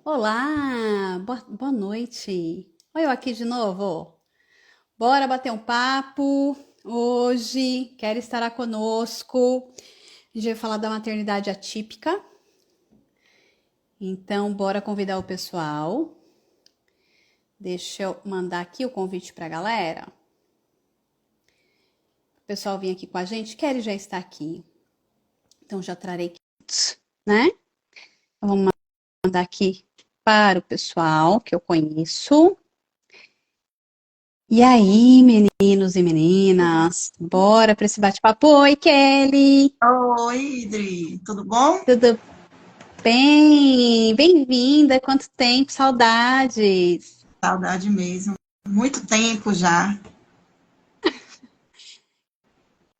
Olá, boa noite. Olha eu aqui de novo. Bora bater um papo hoje. Quer estará conosco. A gente vai falar da maternidade atípica. Então, bora convidar o pessoal. Deixa eu mandar aqui o convite para a galera. O pessoal vir aqui com a gente. Kelly já está aqui. Então, já trarei, né? Então, vamos mandar aqui para o pessoal que eu conheço. E aí, meninos e meninas, bora para esse bate-papo. Oi, Kelly! Oi, Idri, tudo bom? Tudo bem? Bem-vinda! Quanto tempo, saudades! Saudade mesmo. Muito tempo já.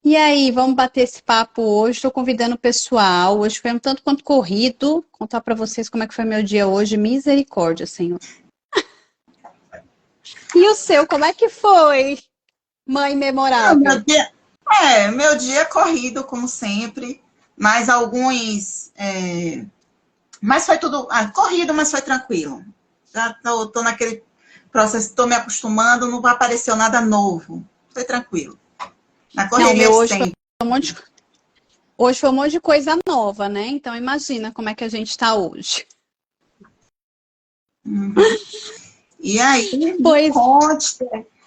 E aí, vamos bater esse papo hoje? Estou convidando o pessoal. Hoje foi um tanto quanto corrido. Contar para vocês como é que foi meu dia hoje. Misericórdia, Senhor. E o seu, como é que foi, mãe Meu memorável? dia, meu dia é corrido, como sempre, mas mas foi tudo corrido, mas foi tranquilo. Já tô naquele processo, estou me acostumando, não apareceu nada novo. Foi tranquilo. Na Não, correria meu de hoje foi sempre. um monte de, hoje foi um monte de coisa nova, né? Então imagina como é que a gente está hoje. Uhum. E aí, Pois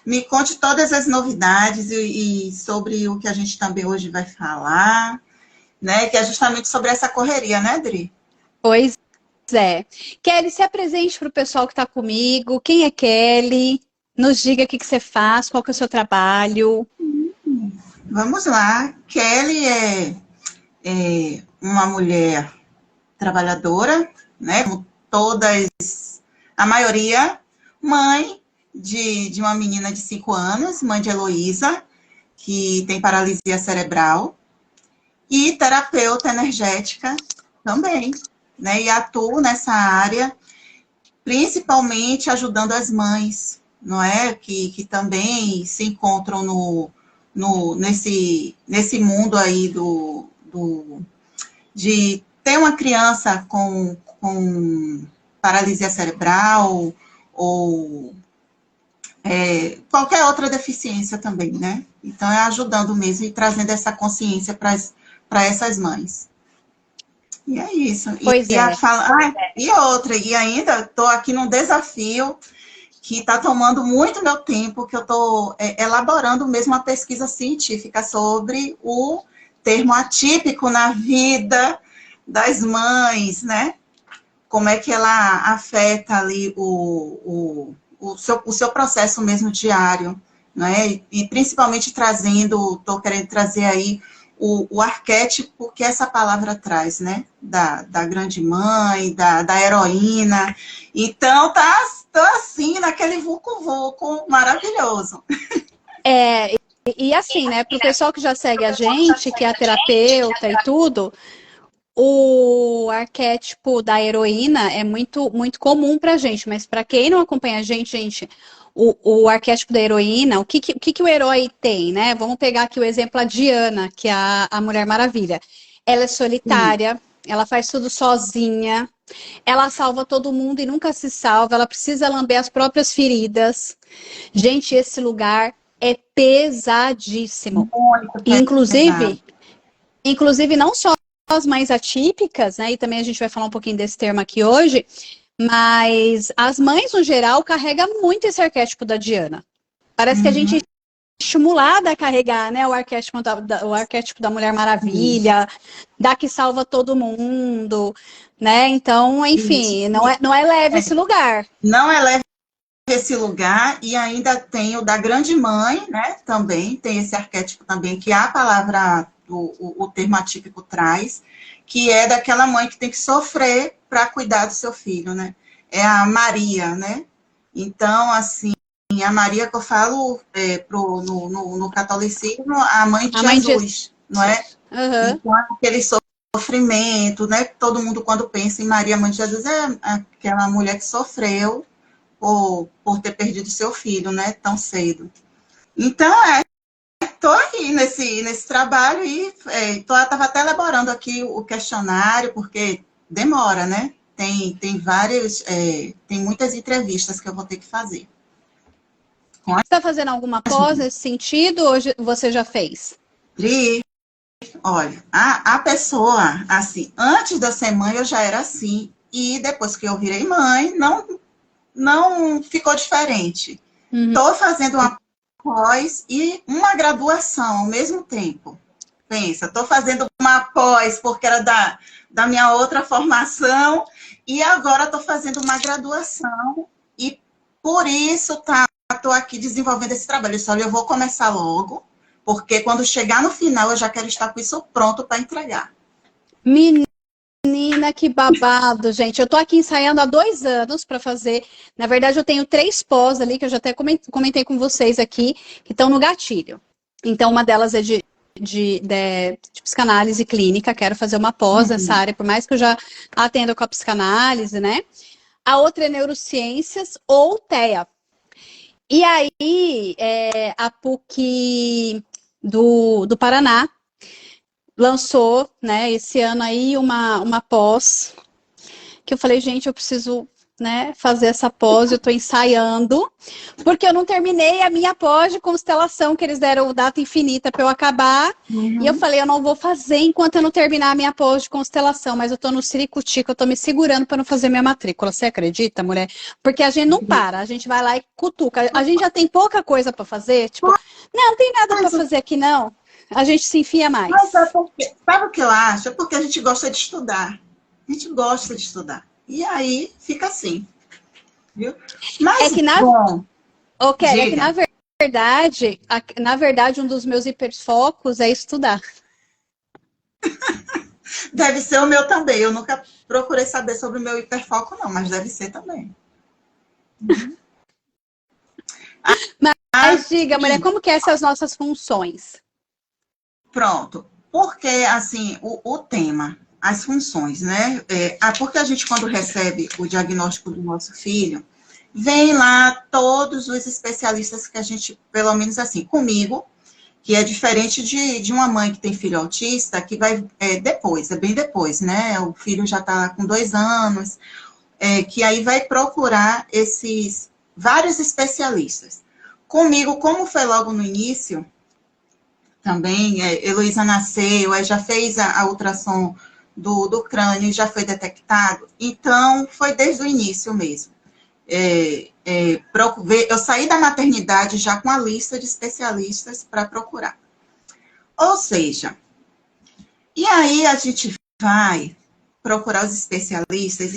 me conte todas as novidades e sobre o que a gente também hoje vai falar, né? Que é justamente sobre essa correria, né, Dri? Pois é. Kelly, se apresente para o pessoal que está comigo. Quem é Kelly? Nos diga o que que você faz, qual que é o seu trabalho. Vamos lá. Kelly é uma mulher trabalhadora, né? Como todas, a maioria, mãe de uma menina de 5 anos, mãe de Heloísa, que tem paralisia cerebral, e terapeuta energética também, né? E atuo nessa área, principalmente ajudando as mães, não é? Que também se encontram nesse mundo aí de ter uma criança com paralisia cerebral ou qualquer outra deficiência também, né? Então, é ajudando mesmo e trazendo essa consciência para essas mães. E é isso. Pois é. E outra, e ainda estou aqui num desafio que está tomando muito meu tempo, que eu estou elaborando mesmo uma pesquisa científica sobre o termo atípico na vida das mães, né? Como é que ela afeta ali o seu processo mesmo diário, né? E principalmente estou querendo trazer aí o arquétipo que essa palavra traz, né? Da grande mãe, da heroína. Então, tô assim, naquele vucu-vucu maravilhoso. E assim, né, para o pessoal que já segue a gente, que é a terapeuta e tudo, o arquétipo da heroína é muito comum pra gente, mas para quem não acompanha a gente, o arquétipo da heroína, o que o herói tem, né? Vamos pegar aqui o exemplo a Diana, que é a Mulher Maravilha. Ela é Sim. solitária, ela faz tudo sozinha, ela salva todo mundo e nunca se salva, ela precisa lamber as próprias feridas. Gente, esse lugar é pesadíssimo. Muito E, pesado. inclusive, não só as mães atípicas, né? E também a gente vai falar um pouquinho desse termo aqui hoje, mas as mães, no geral, carregam muito esse arquétipo da Diana. Parece que a gente é Uhum. estimulada a carregar, né? O arquétipo da Mulher Maravilha, da que salva todo mundo, né? Então, Isso. enfim, não é leve esse lugar. Não é leve esse lugar e ainda tem o da grande mãe, né? Também tem esse arquétipo também que a palavra, o termo atípico traz, que é daquela mãe que tem que sofrer para cuidar do seu filho, né? É a Maria, né? Então, assim, a Maria que eu falo no catolicismo, a mãe de A mãe de Jesus, não é? Uhum. Então, aquele sofrimento, né? Todo mundo, quando pensa em Maria, mãe de Jesus, é aquela mulher que sofreu por ter perdido seu filho, né, tão cedo. Então, estou aqui nesse trabalho e estava até elaborando aqui o questionário, porque demora, né? Tem várias, tem muitas entrevistas que eu vou ter que fazer. Você está fazendo alguma pós nesse sentido ou você já fez? Pri, olha, a pessoa, assim, antes de eu ser mãe, eu já era assim. E depois que eu virei mãe, não ficou diferente. Estou fazendo uma pós e uma graduação ao mesmo tempo. Pensa, estou fazendo uma pós porque era da minha outra formação e agora estou fazendo uma graduação e por isso estou aqui desenvolvendo esse trabalho. Eu vou começar logo, porque quando chegar no final eu já quero estar com isso pronto para entregar. Menina, que babado, gente. Eu tô aqui ensaiando há 2 anos para fazer. Na verdade, eu tenho 3 pós ali, que eu já até comentei com vocês aqui, que estão no gatilho. Então, uma delas é de psicanálise clínica, quero fazer uma pós nessa área, por mais que eu já atenda com a psicanálise, né? A outra é neurociências ou TEA. E aí, a PUC do Paraná lançou, né, esse ano aí uma pós, que eu falei, gente, eu preciso, né, fazer essa pós, eu tô ensaiando, porque eu não terminei a minha pós de constelação, que eles deram data infinita para eu acabar, e eu falei, eu não vou fazer enquanto eu não terminar a minha pós de constelação, mas eu tô no ciricutico, eu tô me segurando para não fazer minha matrícula, você acredita, mulher? Porque a gente não para, a gente vai lá e cutuca, a gente já tem pouca coisa para fazer, tipo, não tem nada para fazer aqui não. A gente se enfia mais. Mas sabe o que eu acho? É porque a gente gosta de estudar. A gente gosta de estudar. E aí fica assim. Viu? Mas, é que na verdade, um dos meus hiperfocos é estudar. Deve ser o meu também. Eu nunca procurei saber sobre o meu hiperfoco, não, mas deve ser também. Mas diga, mulher, como que são essas nossas funções? Pronto. Porque, assim, o tema, as funções, né? Porque a gente, quando recebe o diagnóstico do nosso filho, vem lá todos os especialistas que a gente, pelo menos assim, comigo, que é diferente de uma mãe que tem filho autista, que vai depois, é bem depois, né? O filho já está com 2 anos, que aí vai procurar esses vários especialistas. Comigo, como foi logo no início, também, Heloísa nasceu, aí já fez a ultrassom do crânio, já foi detectado, então foi desde o início mesmo. Eu saí da maternidade já com a lista de especialistas para procurar. Ou seja, e aí a gente vai procurar os especialistas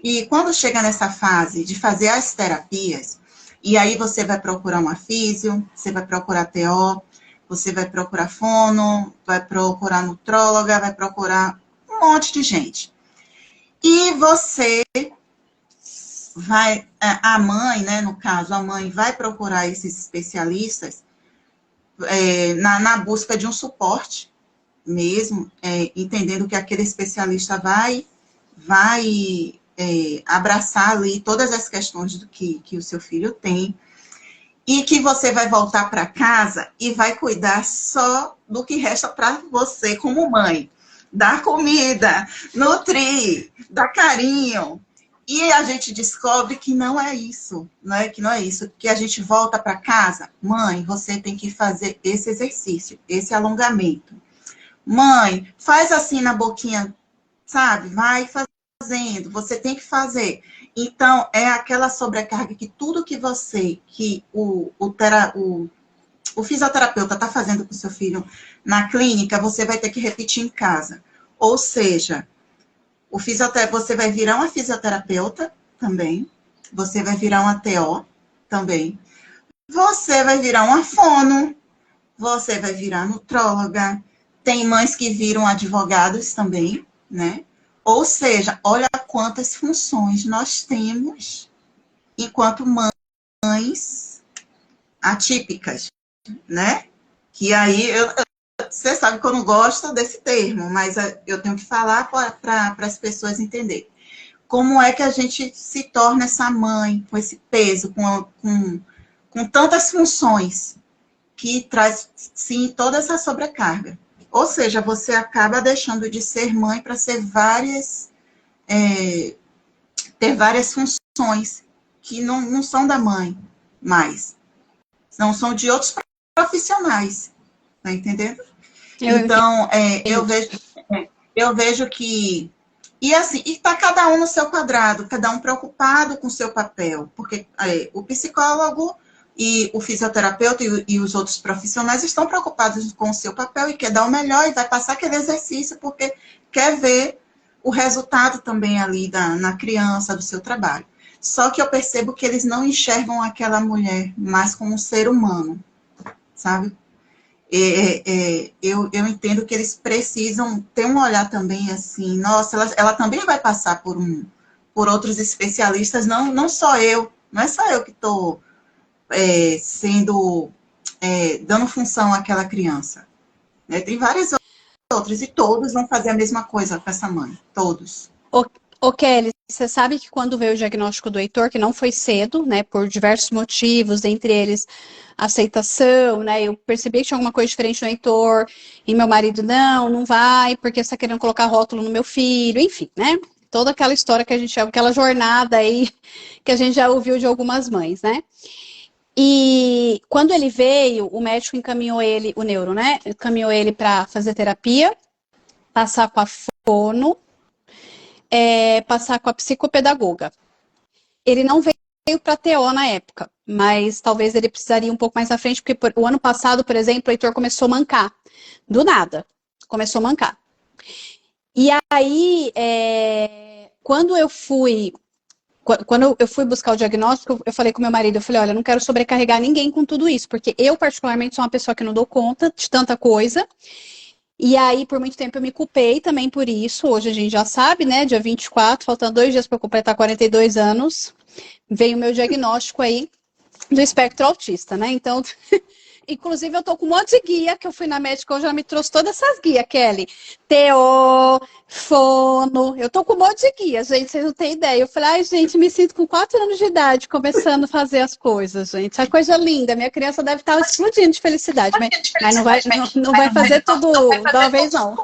e quando chega nessa fase de fazer as terapias, e aí você vai procurar uma físio, você vai procurar TO, você vai procurar fono, vai procurar nutróloga, vai procurar um monte de gente. E você vai, a mãe, né, no caso, a mãe vai procurar esses especialistas na busca de um suporte mesmo, entendendo que aquele especialista vai abraçar ali todas as questões que o seu filho tem, e que você vai voltar para casa e vai cuidar só do que resta para você como mãe. Dar comida, nutrir, dar carinho. E a gente descobre que não é isso, né? Que não é isso. Que a gente volta para casa, mãe, você tem que fazer esse exercício, esse alongamento. Mãe, faz assim na boquinha, sabe? Vai fazendo, você tem que fazer. Então, é aquela sobrecarga que tudo que o fisioterapeuta está fazendo com o seu filho na clínica, você vai ter que repetir em casa. Ou seja, você vai virar uma fisioterapeuta também, você vai virar uma TO também, você vai virar uma fono, você vai virar nutróloga, tem mães que viram advogados também, né? Ou seja, olha quantas funções nós temos enquanto mães atípicas, né? Que aí, você sabe que eu não gosto desse termo, mas eu tenho que falar para as pessoas entenderem. Como é que a gente se torna essa mãe com esse peso, com tantas funções, que traz, sim, toda essa sobrecarga. Ou seja, você acaba deixando de ser mãe para ser várias ter várias funções que não são da mãe mais, não são de outros profissionais, tá entendendo? Então, eu vejo que... E assim, está cada um no seu quadrado, cada um preocupado com o seu papel, porque o psicólogo e o fisioterapeuta e os outros profissionais estão preocupados com o seu papel e quer dar o melhor e vai passar aquele exercício porque quer ver o resultado também ali na criança, do seu trabalho. Só que eu percebo que eles não enxergam aquela mulher mais como um ser humano, sabe? Eu entendo que eles precisam ter um olhar também assim, nossa, ela também vai passar por outros especialistas, não só eu, não é só eu que estou dando função àquela criança. Né? Tem várias outras, e todos vão fazer a mesma coisa com essa mãe, todos. Ô Kelly, você sabe que quando veio o diagnóstico do Heitor, que não foi cedo, né, por diversos motivos, entre eles aceitação, né, eu percebi que tinha alguma coisa diferente no Heitor, e meu marido, não vai, porque você está querendo colocar rótulo no meu filho, enfim, né, toda aquela história que a gente, aquela jornada aí, que a gente já ouviu de algumas mães, né. E quando ele veio, o médico encaminhou ele, o neuro, né, encaminhou ele para fazer terapia, passar com a fono, passar com a psicopedagoga. Ele não veio para TO na época, mas talvez ele precisaria um pouco mais à frente, porque o ano passado, por exemplo, o Heitor começou a mancar. Do nada, começou a mancar. E aí, quando eu fui buscar o diagnóstico, eu falei com meu marido, eu falei, olha, eu não quero sobrecarregar ninguém com tudo isso, porque eu, particularmente, sou uma pessoa que não dou conta de tanta coisa. E aí, por muito tempo, eu me culpei também por isso. Hoje a gente já sabe, né? Dia 24, faltando 2 dias para eu completar 42 anos, veio o meu diagnóstico aí do espectro autista, né? Então, inclusive, eu tô com um monte de guia, que eu fui na médica hoje, ela me trouxe todas essas guias, Kelly. TO, fono, eu tô com um monte de guia, gente, vocês não têm ideia. Eu falei, ai, gente, me sinto com 4 anos de idade, começando a fazer as coisas, gente. Essa coisa linda, minha criança deve estar explodindo de felicidade, mas não vai fazer tudo de uma vez, não.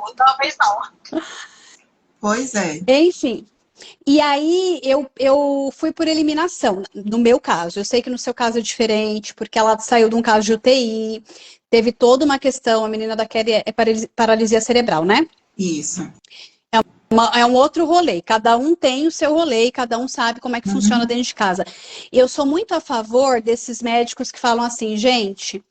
Pois é. Enfim. E aí, eu fui por eliminação, no meu caso. Eu sei que no seu caso é diferente, porque ela saiu de um caso de UTI, teve toda uma questão, a menina da Kelly é paralisia cerebral, né? Isso. É um outro rolê, cada um tem o seu rolê, cada um sabe como é que funciona dentro de casa. Eu sou muito a favor desses médicos que falam assim, gente,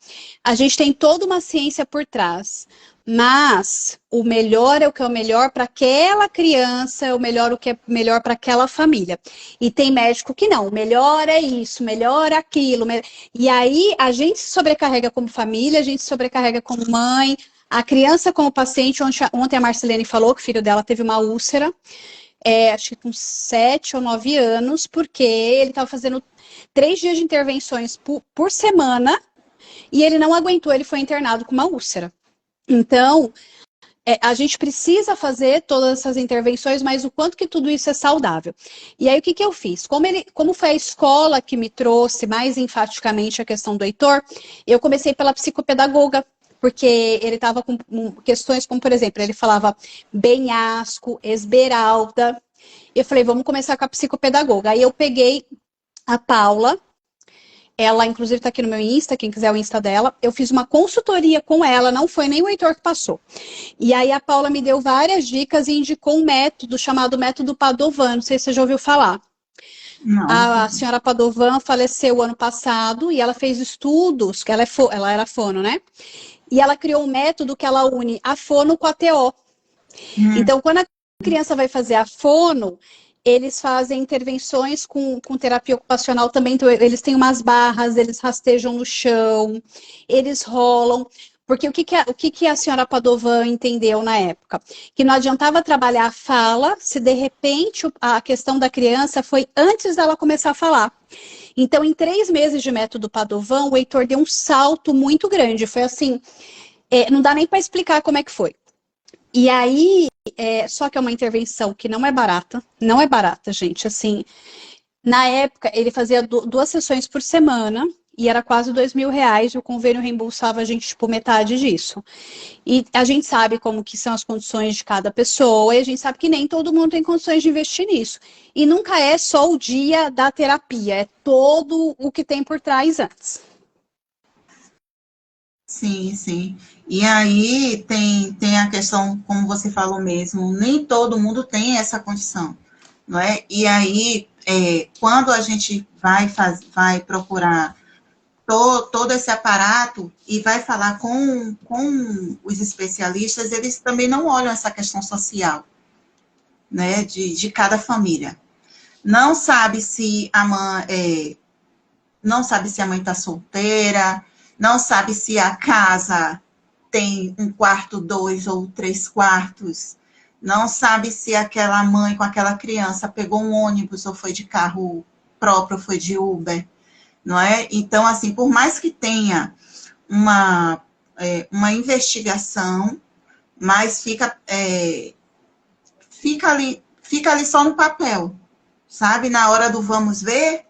a gente tem toda uma ciência por trás, mas o melhor é o que é o melhor para aquela criança, o que é melhor para aquela família. E tem médico que não, o melhor é isso, o melhor é aquilo. E aí a gente se sobrecarrega como família, a gente se sobrecarrega como mãe, a criança como paciente. Ontem a Marcelene falou que o filho dela teve uma úlcera, acho que com 7 ou 9 anos, porque ele estava fazendo 3 dias de intervenções por semana e ele não aguentou, ele foi internado com uma úlcera. Então, a gente precisa fazer todas essas intervenções, mas o quanto que tudo isso é saudável. E aí, o que eu fiz? Como foi a escola que me trouxe mais enfaticamente a questão do Heitor, eu comecei pela psicopedagoga, porque ele estava com questões como, por exemplo, ele falava benhasco, esmeralda. Eu falei, vamos começar com a psicopedagoga. Aí eu peguei a Paula, ela, inclusive, está aqui no meu Insta, quem quiser o Insta dela. Eu fiz uma consultoria com ela, não foi nem o Heitor que passou. E aí a Paula me deu várias dicas e indicou um método chamado método Padovan. Não sei se você já ouviu falar. Não. A senhora Padovan faleceu ano passado e ela fez estudos, que ela era fono, né? E ela criou um método que ela une a fono com a TO. Então, quando a criança vai fazer a fono, eles fazem intervenções com terapia ocupacional também. Então, eles têm umas barras, eles rastejam no chão, eles rolam. Porque o que a senhora Padovan entendeu na época? Que não adiantava trabalhar a fala se, de repente, a questão da criança foi antes dela começar a falar. Então, em 3 meses de método Padovan, o Heitor deu um salto muito grande. Foi assim, não dá nem para explicar como é que foi. E aí, só que é uma intervenção que não é barata, gente, assim, na época ele fazia 2 sessões por semana e era quase R$ 2.000, e o convênio reembolsava a gente, tipo, metade disso. E a gente sabe como que são as condições de cada pessoa, e a gente sabe que nem todo mundo tem condições de investir nisso. E nunca é só o dia da terapia, é todo o que tem por trás antes. Sim, sim. E aí tem a questão, como você falou mesmo, nem todo mundo tem essa condição, não é? E aí, quando a gente vai procurar todo esse aparato e vai falar com os especialistas, eles também não olham essa questão social, né, de cada família. Não sabe se a mãe não sabe se a mãe está solteira, não sabe se a casa tem 1 quarto, 2 ou 3 quartos, não sabe se aquela mãe com aquela criança pegou um ônibus ou foi de carro próprio, ou foi de Uber, não é? Então, assim, por mais que tenha uma investigação, mas fica ali só no papel, sabe? Na hora do vamos ver,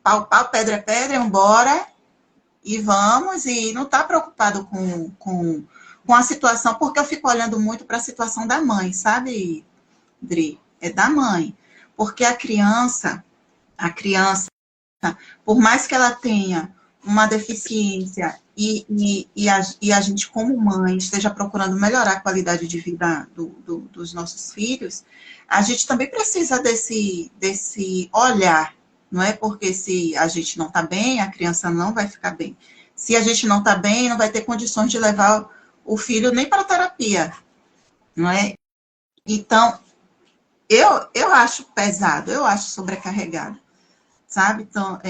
pau, pedra é pedra, embora, e vamos, e não está preocupado com a situação, porque eu fico olhando muito para a situação da mãe, sabe, Dri? É da mãe. Porque a criança, por mais que ela tenha uma deficiência e a gente, como mãe, esteja procurando melhorar a qualidade de vida dos nossos filhos, a gente também precisa desse olhar, não é? Porque se a gente não está bem, a criança não vai ficar bem. Se a gente não está bem, não vai ter condições de levar o filho nem para a terapia, não é? Então, eu acho pesado, eu acho sobrecarregado, sabe? Então,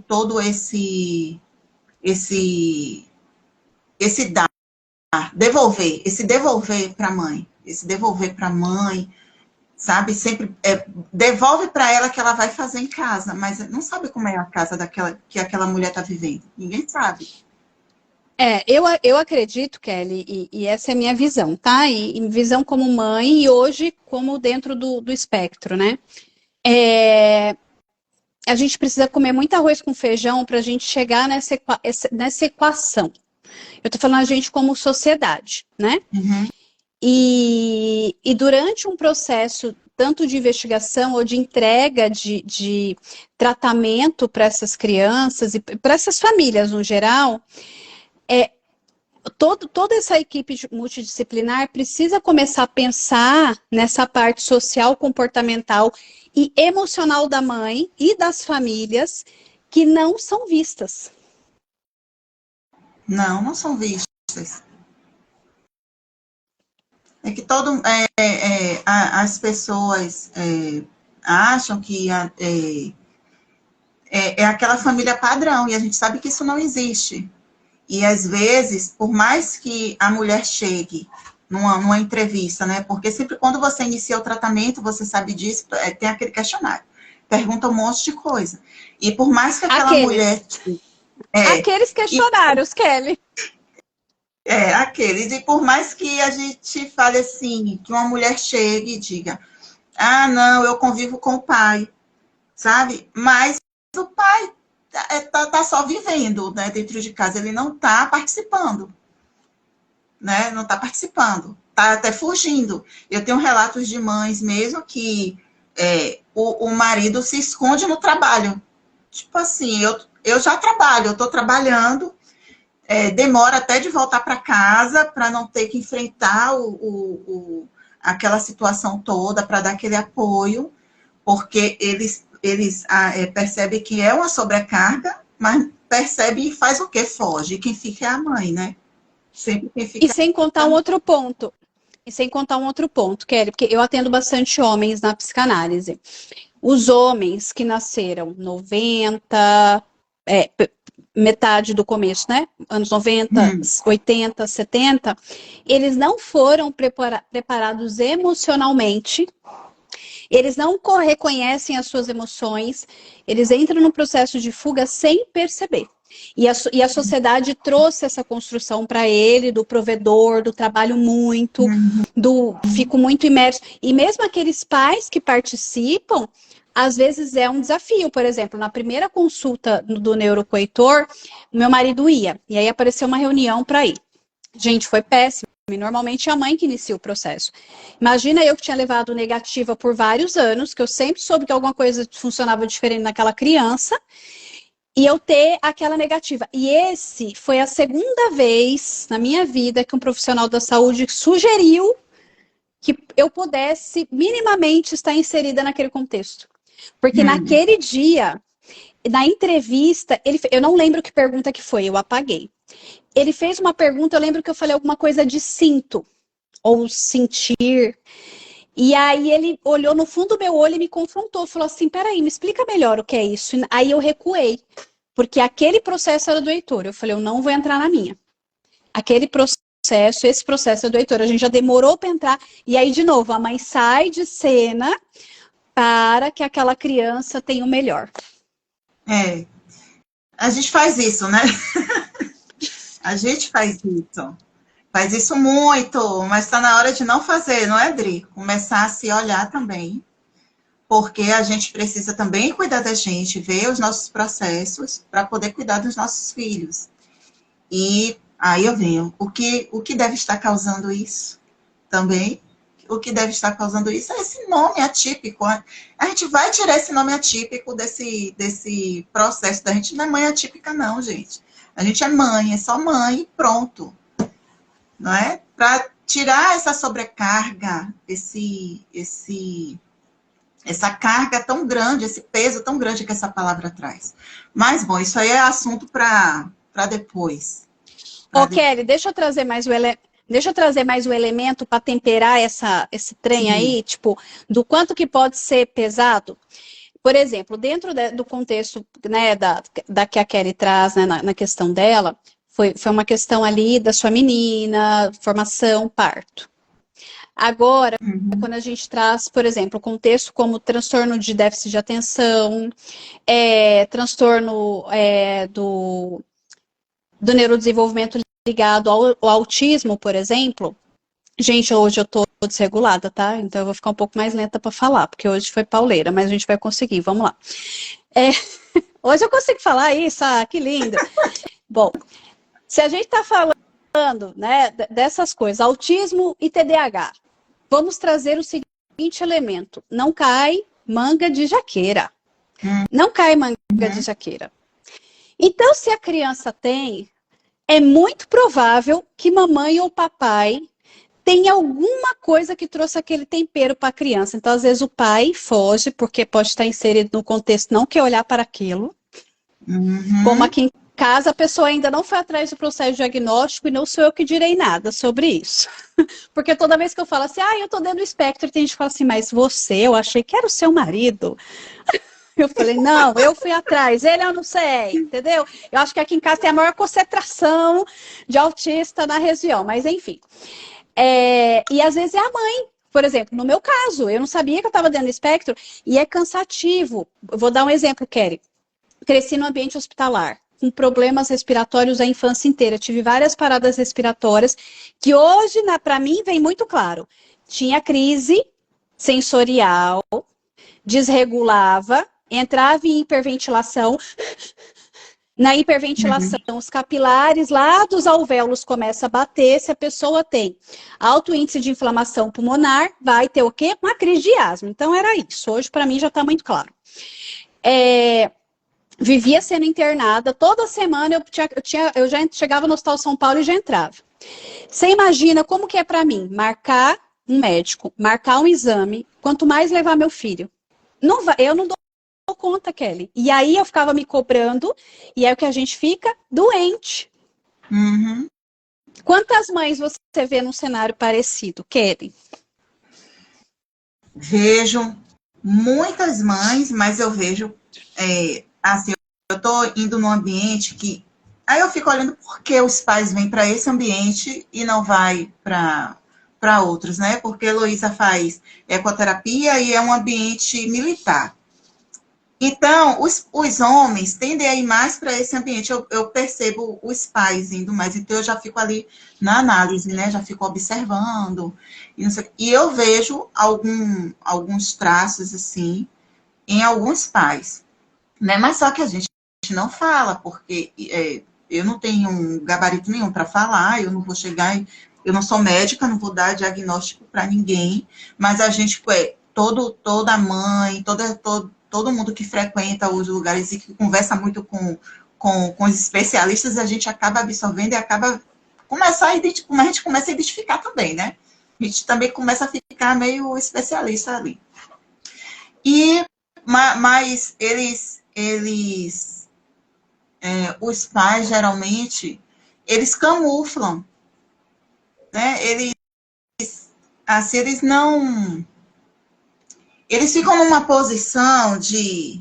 todo esse dar, devolver para a mãe, sabe? Sempre devolve para ela que ela vai fazer em casa, mas não sabe como é a casa que aquela mulher está vivendo. Ninguém sabe. Eu acredito, Kelly, e essa é a minha visão, tá? E visão como mãe e hoje como dentro do espectro, né? A gente precisa comer muito arroz com feijão para a gente chegar nessa equação. Eu tô falando a gente como sociedade, né? Uhum. E durante um processo tanto de investigação ou de entrega de tratamento para essas crianças e para essas famílias no geral, toda essa equipe multidisciplinar precisa começar a pensar nessa parte social, comportamental e emocional da mãe e das famílias que não são vistas. Não são vistas. É que as pessoas acham que é aquela família padrão, e a gente sabe que isso não existe. E, às vezes, por mais que a mulher chegue numa entrevista, né? Porque sempre quando você inicia o tratamento, você sabe disso, tem aquele questionário. Pergunta um monte de coisa. E por mais que aquela mulher... Aqueles questionários, Kelly. Aqueles. E por mais que a gente fale assim, que uma mulher chegue e diga, ah, não, eu convivo com o pai, sabe? Mas o pai tá só vivendo, né, dentro de casa, ele não está participando, né? Não está participando, está até fugindo. Eu tenho relatos de mães mesmo que o marido se esconde no trabalho. Tipo assim, eu já trabalho, eu estou trabalhando, demora até de voltar para casa para não ter que enfrentar aquela situação toda, para dar aquele apoio, porque eles percebem que é uma sobrecarga, mas percebe e faz o quê? Foge. Quem fica é a mãe, né? Sempre quem fica... E sem contar um outro ponto, Kelly, porque eu atendo bastante homens na psicanálise. Os homens que nasceram 90, metade do começo, né? Anos 90, 80, 70, eles não foram preparados emocionalmente, eles não reconhecem as suas emoções, eles entram no processo de fuga sem perceber. E a sociedade trouxe essa construção para ele, do provedor, do trabalho muito, fico muito imerso. E mesmo aqueles pais que participam, às vezes é um desafio. Por exemplo, na primeira consulta do neurocoitor, meu marido ia, e aí apareceu uma reunião para ir. Gente, foi péssimo. E normalmente é a mãe que inicia o processo. Imagina eu que tinha levado negativa por vários anos, que eu sempre soube que alguma coisa funcionava diferente naquela criança, e eu ter aquela negativa. E esse foi a segunda vez na minha vida que um profissional da saúde sugeriu que eu pudesse minimamente estar inserida naquele contexto. Porque naquele dia, na entrevista, eu não lembro que pergunta que foi, eu apaguei. Ele fez uma pergunta, eu lembro que eu falei alguma coisa de sinto, ou sentir. E aí ele olhou no fundo do meu olho e me confrontou, falou assim, peraí, me explica melhor o que é isso. Aí eu recuei, porque aquele processo era do Heitor. Eu falei, eu não vou entrar na minha. Aquele processo, esse processo é do Heitor. A gente já demorou para entrar. E aí, de novo, a mãe sai de cena para que aquela criança tenha o melhor. É, a gente faz isso, né? A gente faz isso. Faz isso muito, mas está na hora de não fazer, não é, Dri? Começar a se olhar também, porque a gente precisa também cuidar da gente, ver os nossos processos para poder cuidar dos nossos filhos. E aí eu venho, o que deve estar causando isso também? O que deve estar causando isso é esse nome atípico. A gente vai tirar esse nome atípico desse processo da gente. Não é mãe atípica, não, gente. A gente é mãe, é só mãe e pronto. Não é? Para tirar essa sobrecarga, essa carga tão grande, esse peso tão grande que essa palavra traz. Mas, bom, isso aí é assunto para depois. Kelly, deixa eu trazer mais o elemento para temperar esse trem aí, tipo, do quanto que pode ser pesado. Por exemplo, dentro do contexto, né, da que a Kelly traz, né, na questão dela, foi uma questão ali da sua menina, formação, parto. Agora, quando a gente traz, por exemplo, contexto como transtorno de déficit de atenção, transtorno do neurodesenvolvimento ligado ao autismo, por exemplo. Gente, hoje eu tô desregulada, tá? Então eu vou ficar um pouco mais lenta para falar, porque hoje foi pauleira, mas a gente vai conseguir, vamos lá. Hoje eu consigo falar isso, que lindo. Bom, se a gente tá falando, né, dessas coisas, autismo e TDAH, vamos trazer o seguinte elemento: não cai manga de jaqueira. Não cai manga de jaqueira. Então, se a criança tem, é muito provável que mamãe ou papai tem alguma coisa que trouxe aquele tempero para a criança. Então, às vezes, o pai foge, porque pode estar inserido no contexto, não quer olhar para aquilo. Como aqui em casa, a pessoa ainda não foi atrás do processo diagnóstico e não sou eu que direi nada sobre isso. Porque toda vez que eu falo assim, eu tô dentro do espectro, tem gente que fala assim, mas você, eu achei que era o seu marido. Eu falei, não, eu fui atrás, ele eu não sei, entendeu? Eu acho que aqui em casa tem a maior concentração de autista na região, mas enfim. E às vezes é a mãe, por exemplo, no meu caso, eu não sabia que eu estava dentro do espectro e é cansativo. Eu vou dar um exemplo, Kelly. Cresci no ambiente hospitalar, com problemas respiratórios a infância inteira. Tive várias paradas respiratórias que hoje, para mim, vem muito claro. Tinha crise sensorial, desregulava, entrava em hiperventilação. Na hiperventilação, os capilares lá dos alvéolos começam a bater. Se a pessoa tem alto índice de inflamação pulmonar, vai ter o quê? Uma crise de asma. Então, era isso. Hoje, para mim, já está muito claro. Vivia sendo internada. Toda semana eu já chegava no Hospital São Paulo e já entrava. Você imagina como que é para mim marcar um médico, marcar um exame, quanto mais levar meu filho. Eu não dou conta, Kelly. E aí eu ficava me cobrando, e é o que a gente fica doente. Quantas mães você vê num cenário parecido, Kelly? Vejo muitas mães, mas eu vejo, assim, eu tô indo num ambiente que... Aí eu fico olhando por que os pais vêm para esse ambiente e não vai para outros, né? Porque a Heloísa faz ecoterapia e é um ambiente militar. Então, os homens tendem a ir mais para esse ambiente. Eu percebo os pais indo mais. Então, eu já fico ali na análise, né? Já fico observando. E eu vejo alguns traços, assim, em alguns pais, né? Mas só que a gente não fala, porque eu não tenho um gabarito nenhum para falar, eu não vou chegar, eu não sou médica, não vou dar diagnóstico para ninguém, mas a gente, toda mãe, todo mundo que frequenta os lugares e que conversa muito com os especialistas, a gente acaba absorvendo e acaba como a gente começa a identificar também, né? A gente também começa a ficar meio especialista ali. Mas os pais, geralmente, eles camuflam, né? Eles não... Eles ficam numa posição de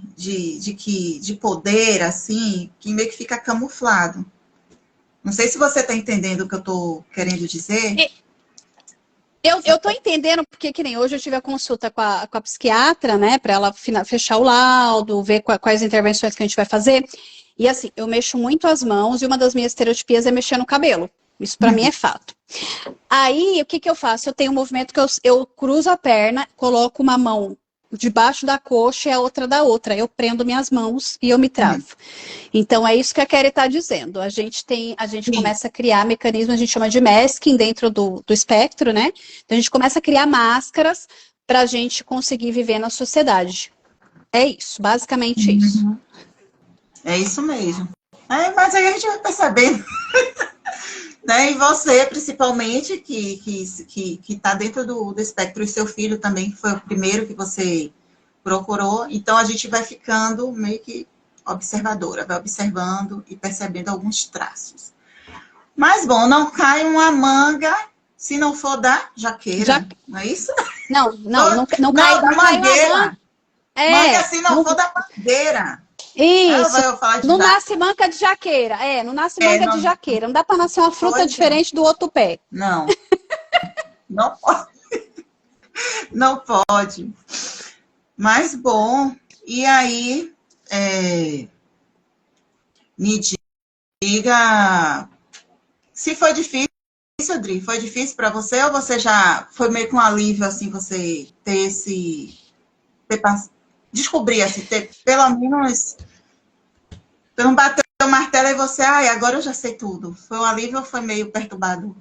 poder, assim, que meio que fica camuflado. Não sei se você está entendendo o que eu estou querendo dizer. Eu tô entendendo, porque que nem hoje eu tive a consulta com a psiquiatra, né, para ela fechar o laudo, ver quais intervenções que a gente vai fazer. E assim, eu mexo muito as mãos e uma das minhas estereotipias é mexer no cabelo. Isso para mim é fato. Aí, o que eu faço? Eu tenho um movimento que eu cruzo a perna, coloco uma mão debaixo da coxa e a outra da outra. Eu prendo minhas mãos e eu me travo. Então, é isso que a Kelly está dizendo. A gente começa a criar mecanismos, a gente chama de masking dentro do espectro, né? Então, a gente começa a criar máscaras para a gente conseguir viver na sociedade. É isso, basicamente isso. É isso mesmo. Mas aí a gente vai percebendo, né? E você, principalmente, que está dentro do espectro, e seu filho também, que foi o primeiro que você procurou. Então, a gente vai ficando meio que observadora, vai observando e percebendo alguns traços. Mas, bom, não cai uma manga se não for da jaqueira, não é isso? Não cai da mangueira. Manga se não não for da mangueira. Isso. Não nasce manca de jaqueira. Não nasce manga de jaqueira. Não dá para nascer uma fruta diferente do outro pé. Não. Não pode. Não pode. Mas, bom, e aí, me diga se foi difícil, Adri. Foi difícil para você ou você já foi meio com um alívio, assim, você descobrir, assim, ter pelo menos... Você não bateu o martelo e você, agora eu já sei tudo. Foi um alívio ou foi meio perturbador?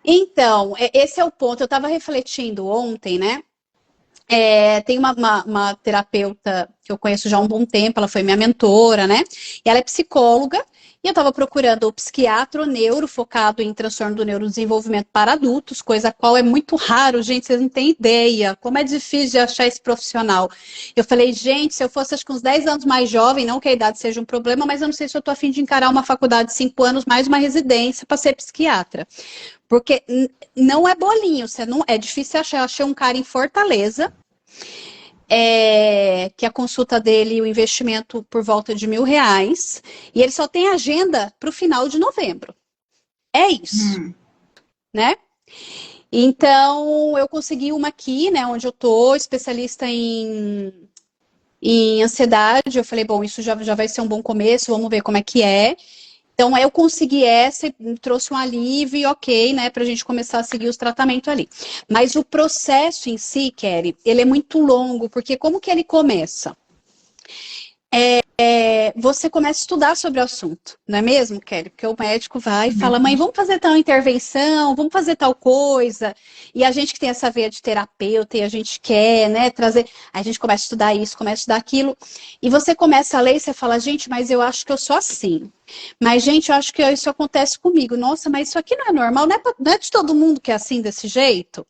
Então, esse é o ponto. Eu estava refletindo ontem, né? Tem uma terapeuta que eu conheço já há um bom tempo, ela foi minha mentora, né? E ela é psicóloga, e eu estava procurando o psiquiatra, o neuro, focado em transtorno do neurodesenvolvimento para adultos, coisa qual é muito raro, gente, vocês não têm ideia como é difícil de achar esse profissional. Eu falei, gente, se eu fosse acho que uns 10 anos mais jovem, não que a idade seja um problema, mas eu não sei se eu estou a fim de encarar uma faculdade de 5 anos, mais uma residência para ser psiquiatra. Porque não é bolinho, é difícil achar. Eu achei um cara em Fortaleza, que a consulta dele, o investimento por volta de R$1.000, e ele só tem agenda para o final de novembro. É isso, né? Então, eu consegui uma aqui, né, onde eu tô, especialista em ansiedade. Eu falei, bom, isso já vai ser um bom começo, vamos ver como é que é. Então, eu consegui essa, trouxe um alívio, ok, né, pra gente começar a seguir os tratamentos ali. Mas o processo em si, Kelly, ele é muito longo, porque como que ele começa? Você começa a estudar sobre o assunto, não é mesmo, Kelly? Porque o médico vai e fala, mãe, vamos fazer tal intervenção, vamos fazer tal coisa. E a gente que tem essa veia de terapeuta e a gente quer, né, trazer... Aí a gente começa a estudar isso, começa a estudar aquilo. E você começa a ler e você fala, gente, mas eu acho que eu sou assim. Mas, gente, eu acho que isso acontece comigo. Nossa, mas isso aqui não é normal, não é de todo mundo que é assim, desse jeito?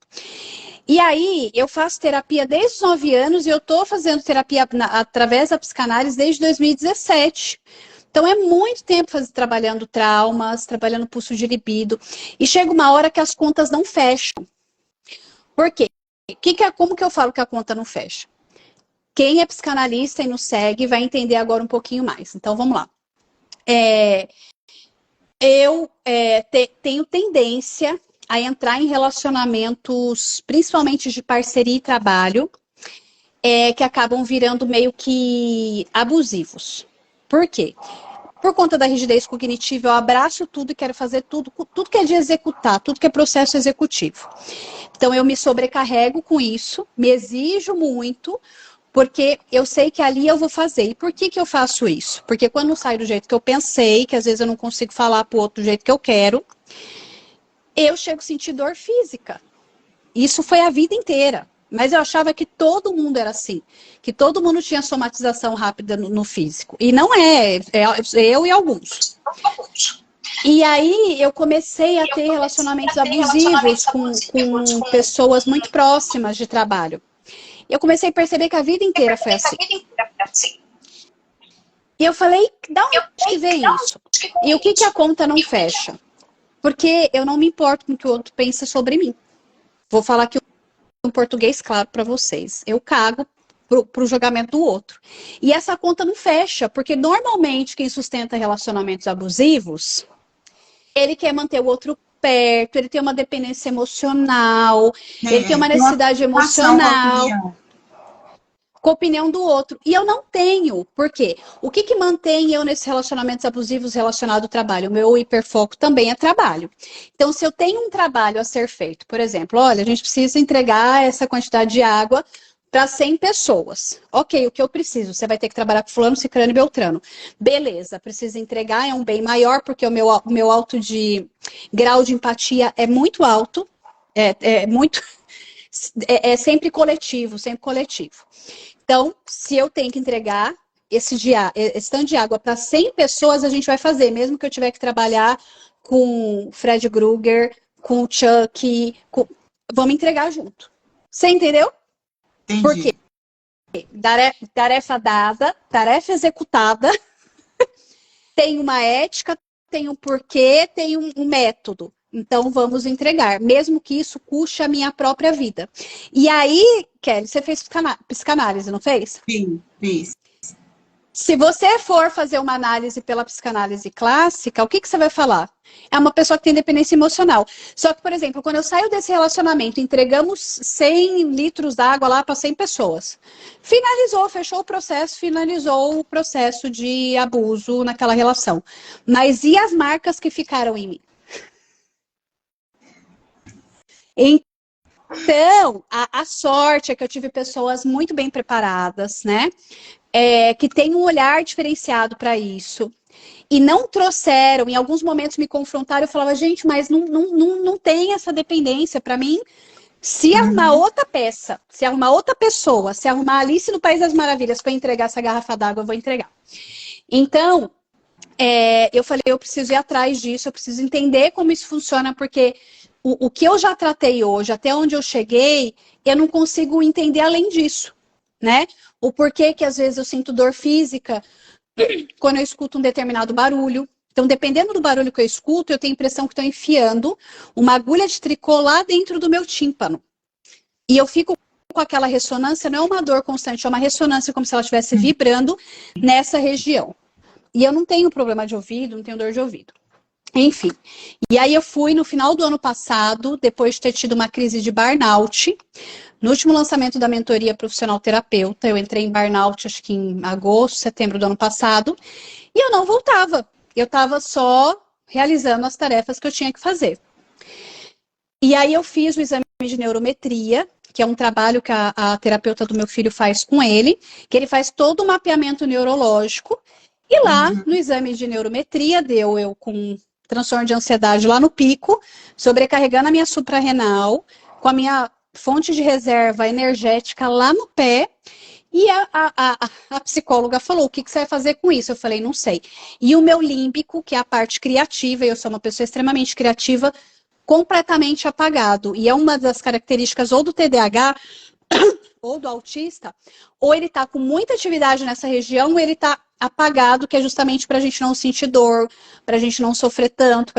E aí, eu faço terapia desde os 9 anos e eu estou fazendo terapia através da psicanálise desde 2017. Então, é muito tempo trabalhando traumas, trabalhando pulso de libido. E chega uma hora que as contas não fecham. Por quê? Como que eu falo que a conta não fecha? Quem é psicanalista e nos segue vai entender agora um pouquinho mais. Então, vamos lá. Eu tenho tendência a entrar em relacionamentos, principalmente de parceria e trabalho, que acabam virando meio que abusivos. Por quê? Por conta da rigidez cognitiva, eu abraço tudo e quero fazer tudo, tudo que é de executar, tudo que é processo executivo. Então, eu me sobrecarrego com isso, me exijo muito, porque eu sei que ali eu vou fazer. E por que que eu faço isso? Porque quando não sai do jeito que eu pensei, que às vezes eu não consigo falar pro outro do jeito que eu quero, eu chego a sentir dor física. Isso foi a vida inteira. Mas eu achava que todo mundo era assim. Que todo mundo tinha somatização rápida no físico. E não é eu e alguns. E aí eu comecei a ter relacionamentos abusivos com pessoas muito próximas de trabalho. Eu comecei a perceber que a vida inteira foi assim. E eu falei, da onde que vem isso? E o que que a conta não fecha? Porque eu não me importo com o que o outro pensa sobre mim. Vou falar aqui um português claro para vocês. Eu cago pro julgamento do outro. E essa conta não fecha, porque normalmente quem sustenta relacionamentos abusivos, ele quer manter o outro perto, ele tem uma dependência emocional, ele tem uma necessidade emocional com a opinião do outro. E eu não tenho. Por quê? O que mantém eu nesses relacionamentos abusivos relacionados ao trabalho? O meu hiperfoco também é trabalho. Então, se eu tenho um trabalho a ser feito, por exemplo, olha, a gente precisa entregar essa quantidade de água para 100 pessoas. Ok, o que eu preciso? Você vai ter que trabalhar com fulano, ciclano e beltrano. Beleza, precisa entregar, é um bem maior, porque o meu alto de grau de empatia é muito alto, é sempre coletivo, sempre coletivo. Então, se eu tenho que entregar esse tanto de água para 100 pessoas, a gente vai fazer, mesmo que eu tiver que trabalhar com o Fred Krueger, com o Chuck, vamos entregar junto. Você entendeu? Entendi. Por quê? Tarefa dada, tarefa executada, tem uma ética, tem um porquê, tem um método. Então, vamos entregar, mesmo que isso custe a minha própria vida. E aí, Kelly, você fez psicanálise, não fez? Sim, fiz. Se você for fazer uma análise pela psicanálise clássica, o que você vai falar? É uma pessoa que tem dependência emocional. Só que, por exemplo, quando eu saio desse relacionamento, entregamos 100 litros d'água lá para 100 pessoas. Fechou o processo, finalizou o processo de abuso naquela relação. Mas e as marcas que ficaram em mim? Então, a sorte é que eu tive pessoas muito bem preparadas, né? Que têm um olhar diferenciado para isso. E não trouxeram, em alguns momentos me confrontaram, eu falava, gente, mas não tem essa dependência. Para mim, se arrumar outra peça, se arrumar outra pessoa, se arrumar Alice no País das Maravilhas para entregar essa garrafa d'água, eu vou entregar. Então, eu falei, eu preciso ir atrás disso, eu preciso entender como isso funciona, porque o que eu já tratei hoje, até onde eu cheguei, eu não consigo entender além disso, né? O porquê que às vezes eu sinto dor física quando eu escuto um determinado barulho. Então, dependendo do barulho que eu escuto, eu tenho a impressão que estou enfiando uma agulha de tricô lá dentro do meu tímpano. E eu fico com aquela ressonância, não é uma dor constante, é uma ressonância como se ela estivesse vibrando nessa região. E eu não tenho problema de ouvido, não tenho dor de ouvido. Enfim, e aí eu fui no final do ano passado, depois de ter tido uma crise de burnout, no último lançamento da mentoria profissional terapeuta, eu entrei em burnout acho que em agosto, setembro do ano passado, e eu não voltava, eu estava só realizando as tarefas que eu tinha que fazer. E aí eu fiz o exame de neurometria, que é um trabalho que a terapeuta do meu filho faz com ele, que ele faz todo o mapeamento neurológico, e lá no exame de neurometria deu eu com transtorno de ansiedade lá no pico, sobrecarregando a minha suprarrenal, com a minha fonte de reserva energética lá no pé, e a psicóloga falou, o que você vai fazer com isso? Eu falei, não sei. E o meu límbico, que é a parte criativa, e eu sou uma pessoa extremamente criativa, completamente apagado. E é uma das características ou do TDAH ou do autista, ou ele tá com muita atividade nessa região, ou ele tá apagado, que é justamente pra gente não sentir dor, pra gente não sofrer tanto.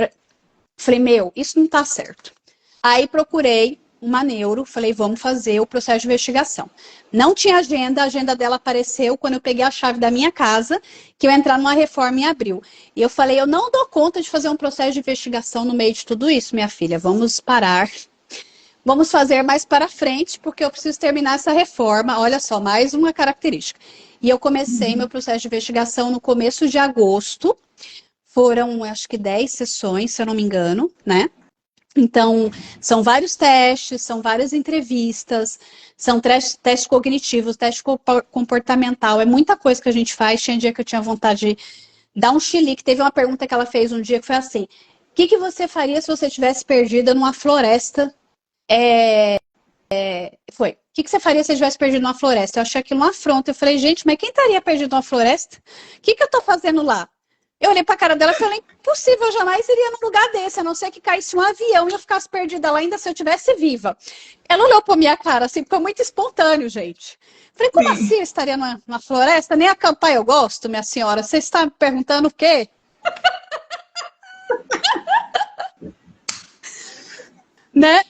Falei, isso não tá certo. Aí procurei uma neuro, falei, vamos fazer o processo de investigação. Não tinha agenda, a agenda dela apareceu quando eu peguei a chave da minha casa, que eu ia entrar numa reforma em abril. E eu falei, eu não dou conta de fazer um processo de investigação no meio de tudo isso, minha filha, vamos parar. Vamos fazer mais para frente, porque eu preciso terminar essa reforma. Olha só, mais uma característica. E eu comecei meu processo de investigação no começo de agosto. Foram, acho que 10 sessões, se eu não me engano, né? Então, são vários testes, são várias entrevistas, são testes cognitivos, teste comportamental, é muita coisa que a gente faz. Tinha dia que eu tinha vontade de dar um chilique. Teve uma pergunta que ela fez um dia que foi assim: o que você faria se você estivesse perdida numa floresta? O que você faria se você estivesse perdido numa floresta? Eu achei aquilo uma afronta. Eu falei, gente, mas quem estaria perdido numa floresta? O que eu tô fazendo lá? Eu olhei pra cara dela e falei, impossível, eu jamais iria num lugar desse, a não ser que caísse um avião e eu ficasse perdida lá ainda se eu estivesse viva. Ela olhou pra minha cara, assim, ficou muito espontâneo, gente. Falei, como assim eu estaria numa floresta? Nem acampar eu gosto, minha senhora. Você está me perguntando o quê? Né?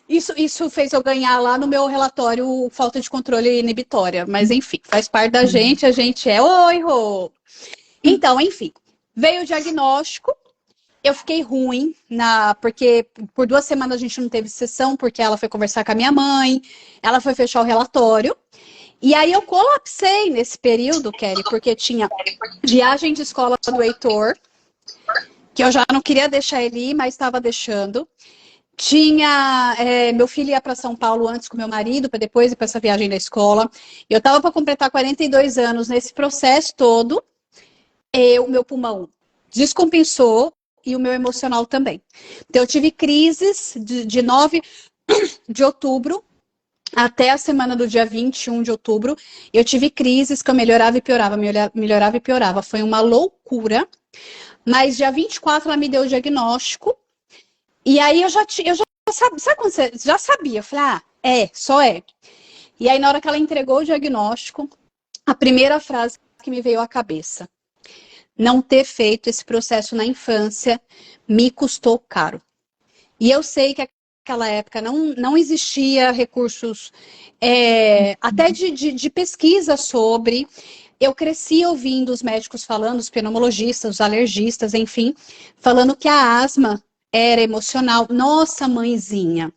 Isso fez eu ganhar lá no meu relatório falta de controle inibitória. Mas, enfim, faz parte da gente, a gente é... Oi, Rô! Então, enfim, veio o diagnóstico, eu fiquei ruim, porque por 2 semanas a gente não teve sessão, porque ela foi conversar com a minha mãe, ela foi fechar o relatório, e aí eu colapsei nesse período, Kelly, porque tinha viagem de escola do Heitor, que eu já não queria deixar ele ir, mas estava deixando. Tinha, meu filho ia para São Paulo antes com meu marido, para depois ir para essa viagem da escola. Eu estava para completar 42 anos nesse processo todo. O meu pulmão descompensou e o meu emocional também. Então, eu tive crises de 9 de outubro até a semana do dia 21 de outubro. Eu tive crises que eu melhorava e piorava, melhorava e piorava. Foi uma loucura. Mas dia 24 ela me deu o diagnóstico. E aí eu já sabia, sabe quando você já sabia? Eu falei, só é. E aí na hora que ela entregou o diagnóstico, a primeira frase que me veio à cabeça: não ter feito esse processo na infância me custou caro. E eu sei que naquela época não existia recursos, até de pesquisa sobre. Eu cresci ouvindo os médicos falando, os pneumologistas, os alergistas, enfim, falando que a asma era emocional. Nossa, mãezinha,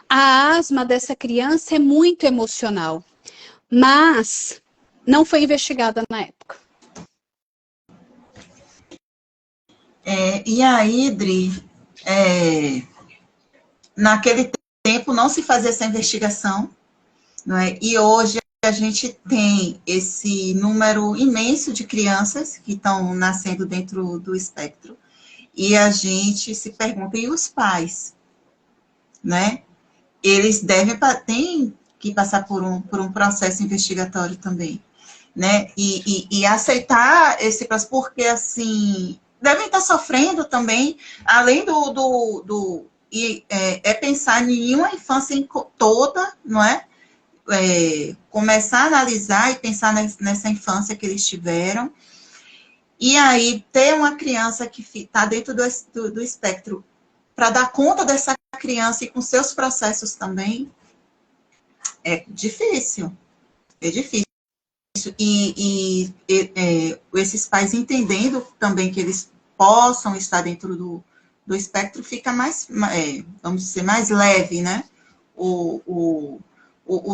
a asma dessa criança é muito emocional, mas não foi investigada na época. E aí, Dri, naquele tempo não se fazia essa investigação, não é? E hoje a gente tem esse número imenso de crianças que estão nascendo dentro do espectro, e a gente se pergunta, e os pais, né? Eles têm que passar por um processo investigatório também, né? E aceitar esse processo, porque, assim, devem estar sofrendo também, além pensar em uma infância toda, não é? Começar a analisar e pensar nessa infância que eles tiveram, e aí ter uma criança que está dentro do espectro para dar conta dessa criança e com seus processos também, é difícil. É difícil. E esses pais entendendo também que eles possam estar dentro do espectro, fica mais, vamos dizer, mais leve, né? O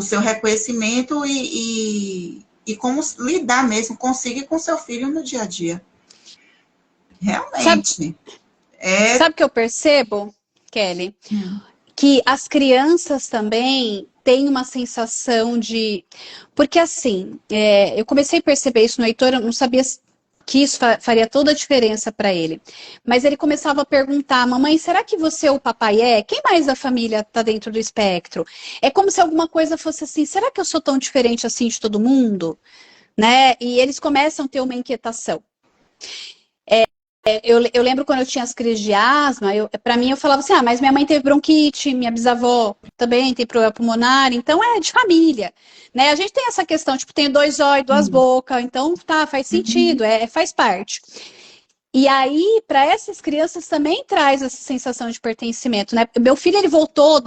seu reconhecimento e como lidar mesmo, conseguir com seu filho no dia a dia. Realmente. Sabe o que eu percebo, Kelly? Que as crianças também têm uma sensação de... Porque, assim, eu comecei a perceber isso no Heitor, eu não sabia que isso faria toda a diferença para ele. Mas ele começava a perguntar, mamãe, será que você ou o papai é? Quem mais da família está dentro do espectro? É como se alguma coisa fosse assim, será que eu sou tão diferente assim de todo mundo? Né? E eles começam a ter uma inquietação. Eu lembro quando eu tinha as crises de asma, para mim eu falava assim, mas minha mãe teve bronquite, minha bisavó também tem problema pulmonar, então é de família, né? A gente tem essa questão, tipo, tem 2 olhos, 2 bocas, então tá, faz sentido, faz parte. E aí, para essas crianças também traz essa sensação de pertencimento, né? Meu filho, ele voltou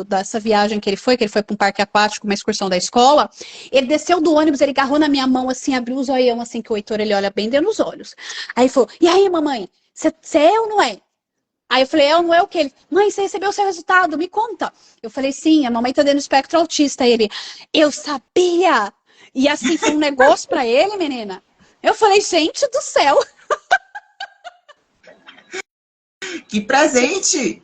dessa viagem que ele foi para um parque aquático, uma excursão da escola, ele desceu do ônibus, ele agarrou na minha mão, assim, abriu os olhão, assim, que o Heitor, ele olha bem dentro dos olhos. Aí ele falou, e aí, mamãe, você é ou não é? Aí eu falei, não é o quê? Ele, mãe, você recebeu o seu resultado, me conta. Eu falei, sim, a mamãe tá dando espectro autista. Aí ele, eu sabia! E assim, foi um negócio pra ele, menina. Eu falei, gente do céu! Que presente!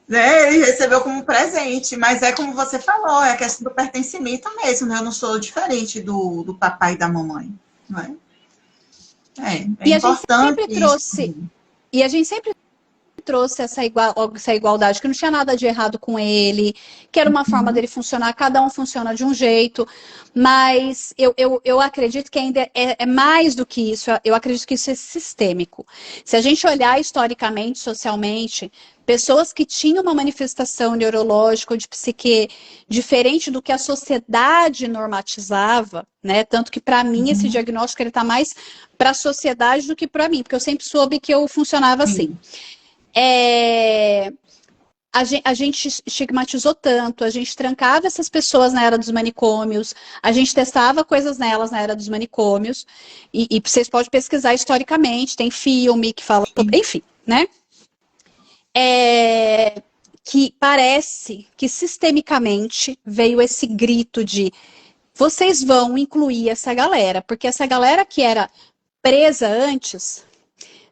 Né? Ele recebeu como presente, mas é como você falou, é a questão do pertencimento mesmo, né? Eu não sou diferente do papai e da mamãe, não é? É E a gente importante sempre isso. trouxe, e a gente sempre trouxe essa igualdade, que não tinha nada de errado com ele, que era uma forma dele funcionar, cada um funciona de um jeito, mas eu acredito que ainda é mais do que isso, eu acredito que isso é sistêmico. Se a gente olhar historicamente, socialmente, pessoas que tinham uma manifestação neurológica ou de psique diferente do que a sociedade normatizava, né? Tanto que para mim esse diagnóstico ele está mais para a sociedade do que para mim, porque eu sempre soube que eu funcionava assim. A gente estigmatizou tanto, a gente trancava essas pessoas na era dos manicômios, a gente testava coisas nelas na era dos manicômios, e vocês podem pesquisar historicamente, tem filme que fala sobre, enfim, né? Que parece que sistemicamente veio esse grito de vocês vão incluir essa galera, porque essa galera que era presa antes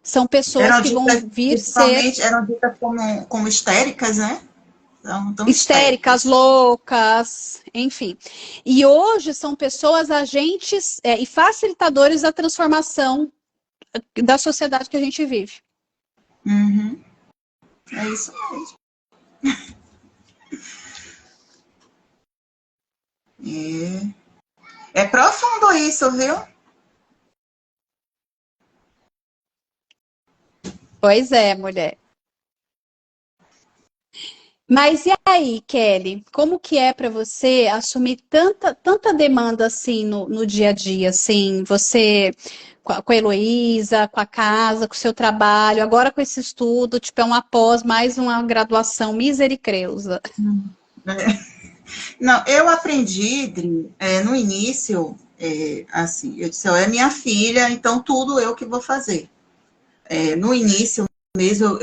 são pessoas Eram que vão ditas, vir ser principalmente, eram ditas como histéricas, né? Tão histéricas, loucas, enfim. E hoje são pessoas agentes e facilitadores da transformação da sociedade que a gente vive. Uhum. É isso mesmo. É profundo isso, viu? Pois é, mulher. Mas e aí, Kelly, como que é para você assumir tanta demanda assim no dia a dia, assim, você com a Heloísa, com a casa, com o seu trabalho, agora com esse estudo, tipo, é uma pós, mais uma graduação misericreusa. Não, eu aprendi, Dri, no início, assim, eu disse, é minha filha, então tudo eu que vou fazer. No início mesmo,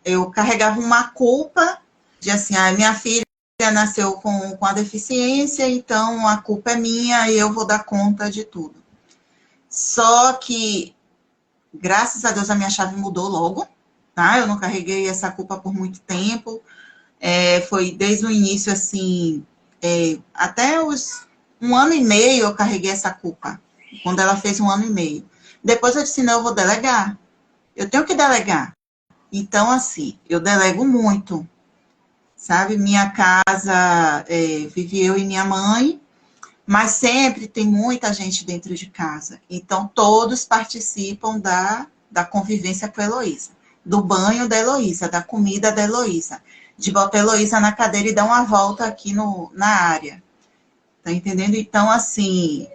eu carregava uma culpa de assim, minha filha nasceu com a deficiência, então a culpa é minha e eu vou dar conta de tudo. Só que, graças a Deus, a minha chave mudou logo, tá? Eu não carreguei essa culpa por muito tempo. Foi desde o início, assim, até um ano e meio eu carreguei essa culpa, quando ela fez um ano e meio. Depois eu disse, não, eu vou delegar. Eu tenho que delegar. Então, assim, eu delego muito, sabe? Minha casa vive eu e minha mãe, mas sempre tem muita gente dentro de casa. Então, todos participam da convivência com a Heloísa, do banho da Heloísa, da comida da Heloísa, de botar a Heloísa na cadeira e dar uma volta aqui na área. Tá entendendo? Então, assim,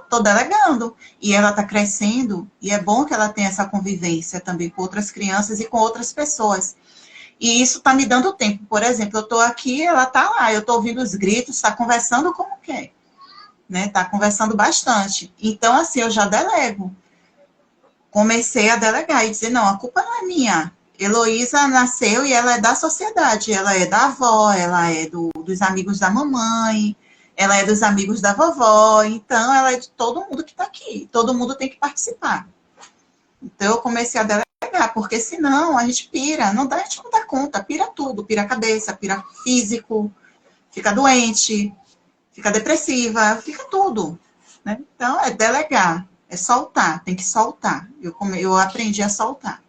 tô delegando. E ela tá crescendo, e é bom que ela tenha essa convivência também com outras crianças e com outras pessoas. E isso tá me dando tempo. Por exemplo, eu tô aqui, ela tá lá, eu tô ouvindo os gritos, tá conversando como quer, né? Tá conversando bastante. Então, assim, eu já delego. Comecei a delegar e dizer, não, a culpa não é minha. Heloísa nasceu e ela é da sociedade, ela é da avó, ela é dos amigos da mamãe, ela é dos amigos da vovó, então ela é de todo mundo que está aqui, todo mundo tem que participar. Então eu comecei a delegar, porque senão a gente pira, a gente não dá conta, pira tudo, pira a cabeça, pira físico, fica doente, fica depressiva, fica tudo. Né? Então é delegar, é soltar, tem que soltar. Eu aprendi a soltar.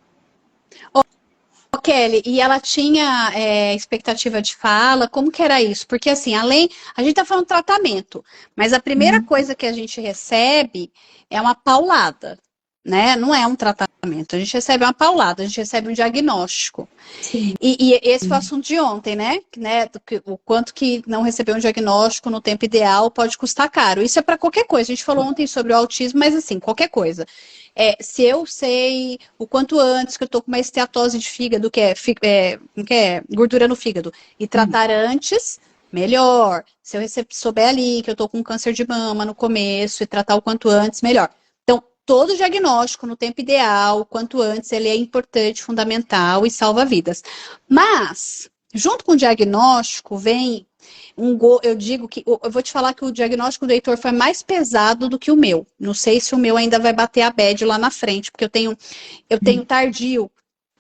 Ô, Kelly, e ela tinha expectativa de fala? Como que era isso? Porque assim, a gente tá falando tratamento, mas a primeira coisa que a gente recebe é uma paulada, né? Não é um tratamento, a gente recebe uma paulada, a gente recebe um diagnóstico. Sim. E esse foi o assunto de ontem, né? O quanto que não receber um diagnóstico no tempo ideal pode custar caro. Isso é para qualquer coisa. A gente falou ontem sobre o autismo, mas assim, qualquer coisa. Se eu sei o quanto antes que eu tô com uma esteatose de fígado, que é gordura no fígado, e tratar antes, melhor. Se eu souber ali que eu tô com câncer de mama no começo e tratar o quanto antes, melhor. Então, todo diagnóstico no tempo ideal, quanto antes, ele é importante, fundamental e salva vidas. Mas, junto com o diagnóstico, vem eu digo que eu vou te falar que o diagnóstico do Heitor foi mais pesado do que o meu. Não sei se o meu ainda vai bater a bad lá na frente, porque eu tenho tardio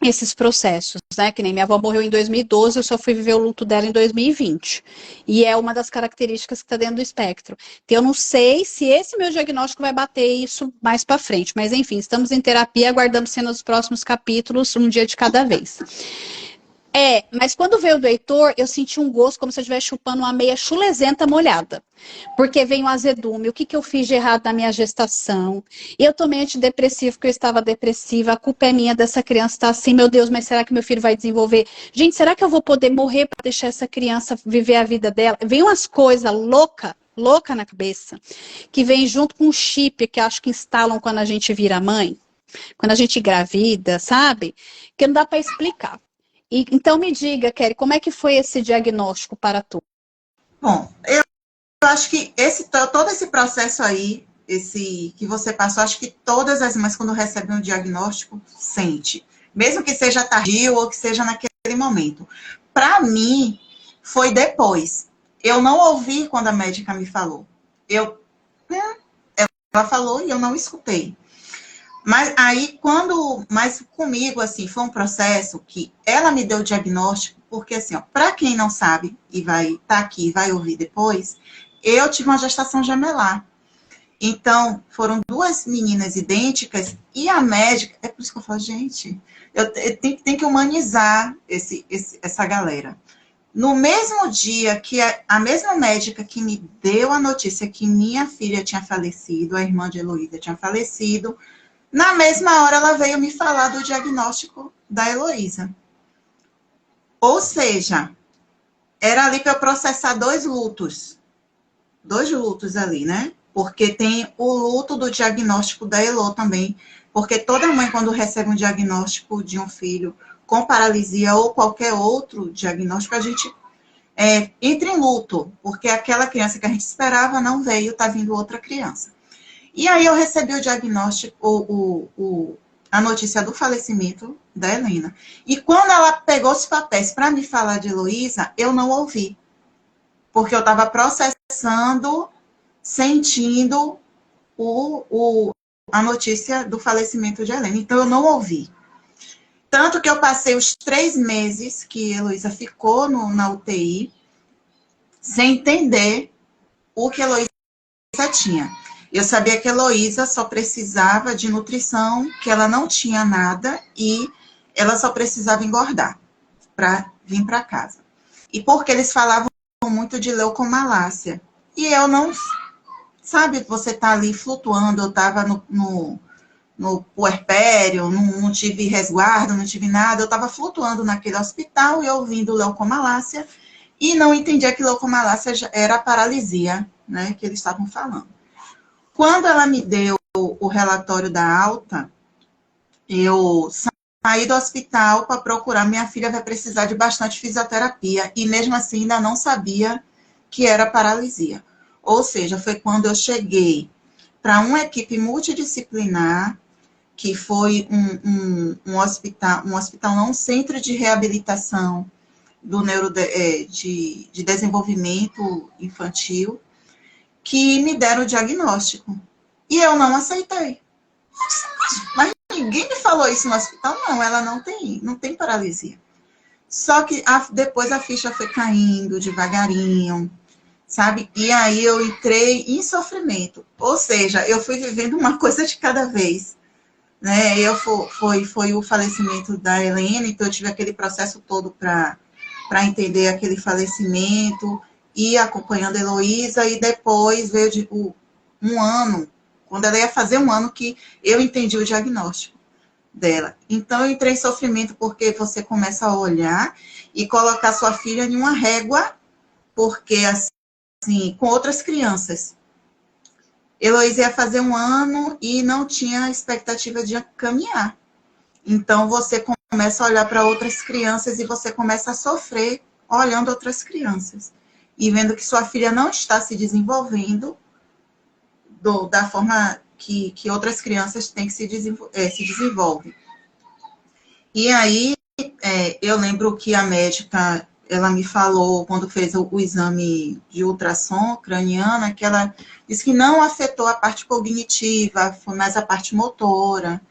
esses processos, né? Que nem minha avó morreu em 2012, eu só fui viver o luto dela em 2020. E é uma das características que está dentro do espectro. Então, eu não sei se esse meu diagnóstico vai bater isso mais para frente, mas enfim, estamos em terapia, aguardamos cenas dos próximos capítulos, um dia de cada vez. Mas quando veio do Heitor, eu senti um gosto como se eu estivesse chupando uma meia chulesenta molhada. Porque vem o azedume, o que eu fiz de errado na minha gestação? Eu tomei antidepressivo porque eu estava depressiva, a culpa é minha dessa criança estar assim, meu Deus, mas será que meu filho vai desenvolver? Gente, será que eu vou poder morrer para deixar essa criança viver a vida dela? Vem umas coisas louca na cabeça, que vem junto com o chip que acho que instalam quando a gente vira mãe, quando a gente engravida, sabe? Que não dá para explicar. Então me diga, Kelly, como é que foi esse diagnóstico para tu? Bom, eu acho que todo esse processo aí, esse que você passou, acho que todas as mães, quando recebem um diagnóstico, sente. Mesmo que seja tardio ou que seja naquele momento. Para mim, foi depois. Eu não ouvi quando a médica me falou. Ela falou e eu não escutei. Mas aí, mas comigo, assim, foi um processo que ela me deu o diagnóstico, porque, assim, para quem não sabe e vai estar aqui e vai ouvir depois, eu tive uma gestação gemelar. Então, foram duas meninas idênticas e a médica, é por isso que eu falo, gente, eu tenho que humanizar essa galera. No mesmo dia que a mesma médica que me deu a notícia que minha filha tinha falecido, a irmã de Heloísa tinha falecido, na mesma hora, ela veio me falar do diagnóstico da Heloísa. Ou seja, era ali para eu processar dois lutos ali, né? Porque tem o luto do diagnóstico da Elo também. Porque toda mãe, quando recebe um diagnóstico de um filho com paralisia ou qualquer outro diagnóstico, a gente entra em luto. Porque aquela criança que a gente esperava não veio, está vindo outra criança. E aí eu recebi o diagnóstico, a notícia do falecimento da Helena. E quando ela pegou os papéis para me falar de Heloísa, eu não ouvi. Porque eu estava processando, sentindo a notícia do falecimento de Helena. Então eu não ouvi. Tanto que eu passei os 3 meses que Heloísa ficou na UTI, sem entender o que Heloísa tinha. Eu sabia que a Heloísa só precisava de nutrição, que ela não tinha nada e ela só precisava engordar para vir para casa. E porque eles falavam muito de leucomalácia. E eu não, sabe, você tá ali flutuando, eu estava no puerpério, não tive resguardo, não tive nada, eu estava flutuando naquele hospital e ouvindo leucomalácia e não entendia que leucomalácia era a paralisia, né, que eles estavam falando. Quando ela me deu o relatório da alta, eu saí do hospital para procurar. Minha filha vai precisar de bastante fisioterapia e mesmo assim ainda não sabia que era paralisia. Ou seja, foi quando eu cheguei para uma equipe multidisciplinar, que foi um hospital não, um centro de reabilitação de desenvolvimento infantil, que me deram o diagnóstico. E eu não aceitei. Mas ninguém me falou isso no hospital. Não, ela não tem paralisia. Só que depois a ficha foi caindo devagarinho, sabe? E aí eu entrei em sofrimento. Ou seja, eu fui vivendo uma coisa de cada vez. Né? Foi o falecimento da Helena, então eu tive aquele processo todo para entender aquele falecimento, e acompanhando a Heloísa, e depois veio um ano, quando ela ia fazer um ano que eu entendi o diagnóstico dela. Então, eu entrei em sofrimento porque você começa a olhar e colocar sua filha em uma régua, porque, assim, com outras crianças. Heloísa ia fazer um ano e não tinha expectativa de caminhar. Então, você começa a olhar para outras crianças e você começa a sofrer olhando outras crianças. E vendo que sua filha não está se desenvolvendo da forma que outras crianças têm que se desenvolvem. E aí, eu lembro que a médica, ela me falou, quando fez o exame de ultrassom craniana, que ela disse que não afetou a parte cognitiva, foi mais a parte motora,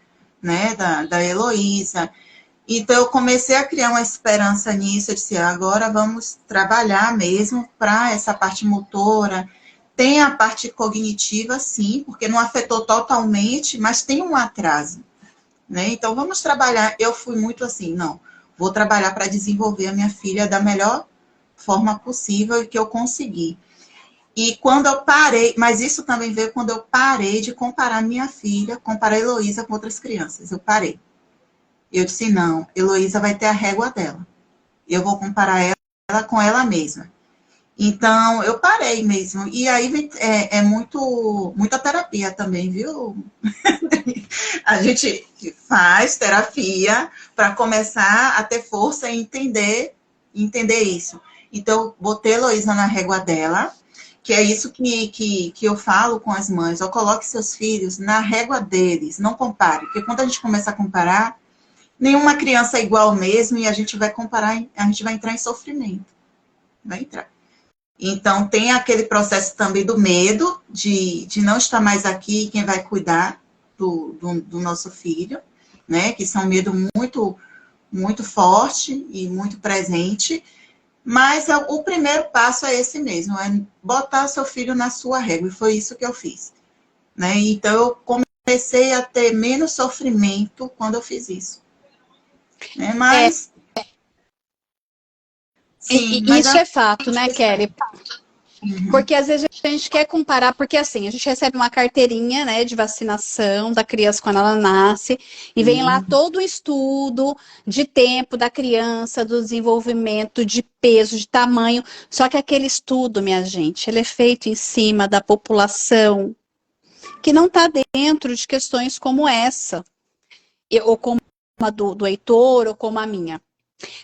né, da Heloísa. Então, eu comecei a criar uma esperança nisso, eu disse, agora vamos trabalhar mesmo para essa parte motora. Tem a parte cognitiva, sim, porque não afetou totalmente, mas tem um atraso, né? Então, vamos trabalhar. Eu fui muito assim, não, vou trabalhar para desenvolver a minha filha da melhor forma possível e que eu consegui. E quando eu parei, mas isso também veio quando eu parei de comparar minha filha, comparar a Heloísa com outras crianças. Eu parei. Eu disse, não, Heloísa vai ter a régua dela. Eu vou comparar ela com ela mesma. Então, eu parei mesmo. E aí muita terapia também, viu? A gente faz terapia para começar a ter força e entender isso. Então, botei a Heloísa na régua dela, que é isso que eu falo com as mães. Ou coloque seus filhos na régua deles, não compare. Porque quando a gente começa a comparar, nenhuma criança é igual mesmo e a gente vai comparar, a gente vai entrar em sofrimento. Vai entrar. Então, tem aquele processo também do medo de não estar mais aqui, quem vai cuidar do nosso filho, né? Que isso é um medo muito, muito forte e muito presente. Mas o primeiro passo é esse mesmo, é botar seu filho na sua régua. E foi isso que eu fiz, né? Então, eu comecei a ter menos sofrimento quando eu fiz isso. Né? Mas... Sim, isso é fato, né, Kelly? Porque às vezes a gente quer comparar, porque assim, a gente recebe uma carteirinha, né, de vacinação da criança quando ela nasce, e vem lá todo o estudo de tempo da criança, do desenvolvimento, de peso, de tamanho. Só que aquele estudo, minha gente, ele é feito em cima da população que não está dentro de questões como essa, ou como a do Heitor, ou como a minha.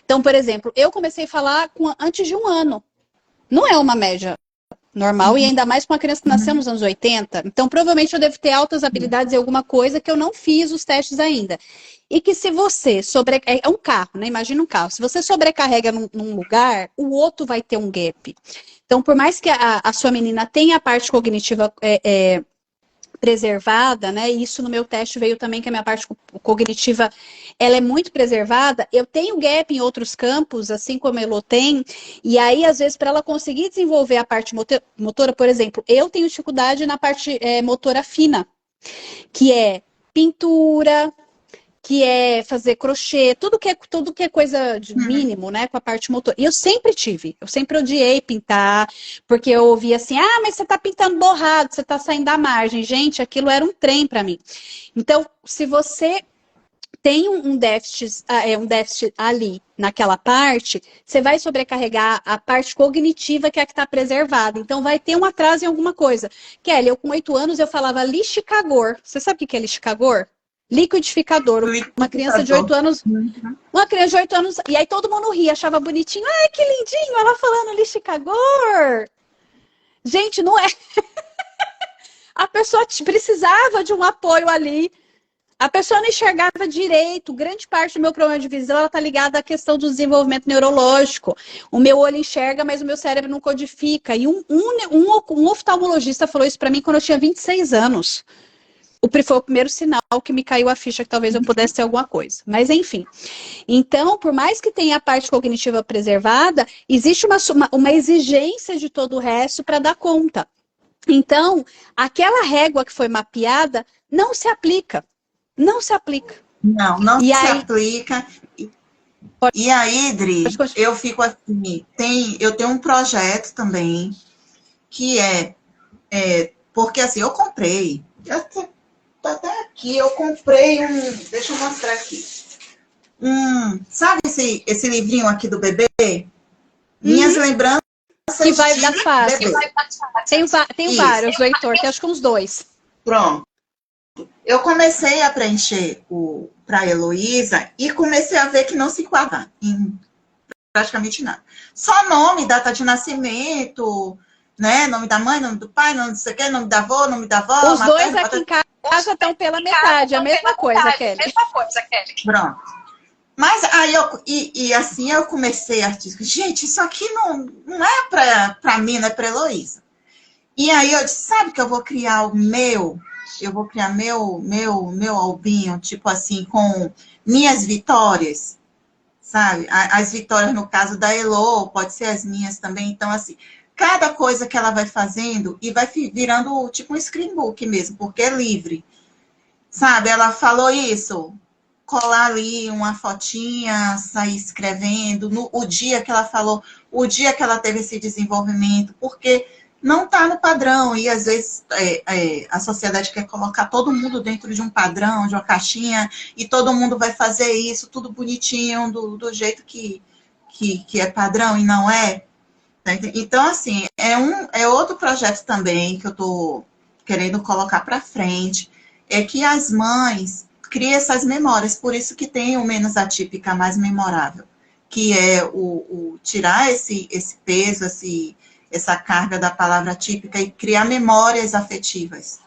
Então, por exemplo, eu comecei a falar antes de 1 ano. Não é uma média normal, e ainda mais com uma criança que nasceu nos anos 80. Então, provavelmente eu devo ter altas habilidades em alguma coisa que eu não fiz os testes ainda. E que se você é um carro, né? Imagina um carro. Se você sobrecarrega num lugar, o outro vai ter um gap. Então, por mais que a sua menina tenha a parte cognitiva preservada, né? E isso no meu teste veio também, que a minha parte cognitiva, ela é muito preservada. Eu tenho gap em outros campos, assim como a Elo tem, e aí, às vezes, para ela conseguir desenvolver a parte motora, por exemplo, eu tenho dificuldade na parte motora fina, que é pintura, que é fazer crochê, tudo que é coisa de mínimo, né, com a parte motor. E eu sempre odiei pintar, porque eu ouvia assim, mas você tá pintando borrado, você tá saindo da margem. Gente, aquilo era um trem para mim. Então, se você tem um déficit ali naquela parte, você vai sobrecarregar a parte cognitiva, que é a que está preservada. Então, vai ter um atraso em alguma coisa. Kelly, eu com 8 anos, eu falava lixificador. Você sabe o que é lixificador? Liquidificador. Uma criança de 8 anos. Uma criança de 8 anos. E aí todo mundo ria, achava bonitinho. Ai, que lindinho! Ela falando liquidificador. Gente, não é. A pessoa precisava de um apoio ali. A pessoa não enxergava direito. Grande parte do meu problema de visão está ligada à questão do desenvolvimento neurológico. O meu olho enxerga, mas o meu cérebro não codifica. E um oftalmologista falou isso para mim quando eu tinha 26 anos. Foi o primeiro sinal que me caiu a ficha que talvez eu pudesse ter alguma coisa. Mas, enfim. Então, por mais que tenha a parte cognitiva preservada, existe uma exigência de todo o resto para dar conta. Então, aquela régua que foi mapeada não se aplica. Não se aplica. Não se aplica. E aí, Idri, eu fico assim, eu tenho um projeto também, que porque assim, eu comprei, tá até aqui, eu comprei deixa eu mostrar aqui, sabe esse livrinho aqui do bebê? Minhas lembranças que vai dar fácil. Bebê. Tem vários do Heitor, tem acho que uns 2. Pronto. Eu comecei a preencher para a Heloísa e comecei a ver que não se enquadra em praticamente nada. Só nome, data de nascimento, né? Nome da mãe, nome do pai, nome não sei o quê, nome da avó, nome da avó. Os dois aqui em casa casa estão pela metade, a mesma coisa, Kelly. Pronto. Mas aí assim eu comecei a dizer, gente, isso aqui não é para mim, não é para Heloísa. E aí eu disse, sabe que eu vou criar eu vou criar meu albinho, tipo assim, com minhas vitórias, sabe? As vitórias, no caso da Elo, pode ser as minhas também. Então, assim, cada coisa que ela vai fazendo e vai virando tipo um screenbook mesmo, porque é livre. Sabe, ela falou isso, colar ali uma fotinha, sair escrevendo, o dia que ela falou, o dia que ela teve esse desenvolvimento, porque não está no padrão, e às vezes a sociedade quer colocar todo mundo dentro de um padrão, de uma caixinha, e todo mundo vai fazer isso, tudo bonitinho, do jeito que é padrão, e não é. Então, assim, é outro projeto também que eu estou querendo colocar para frente, é que as mães criem essas memórias, por isso que tem o Menos Atípica mais memorável, que é o tirar esse peso, essa carga da palavra típica e criar memórias afetivas,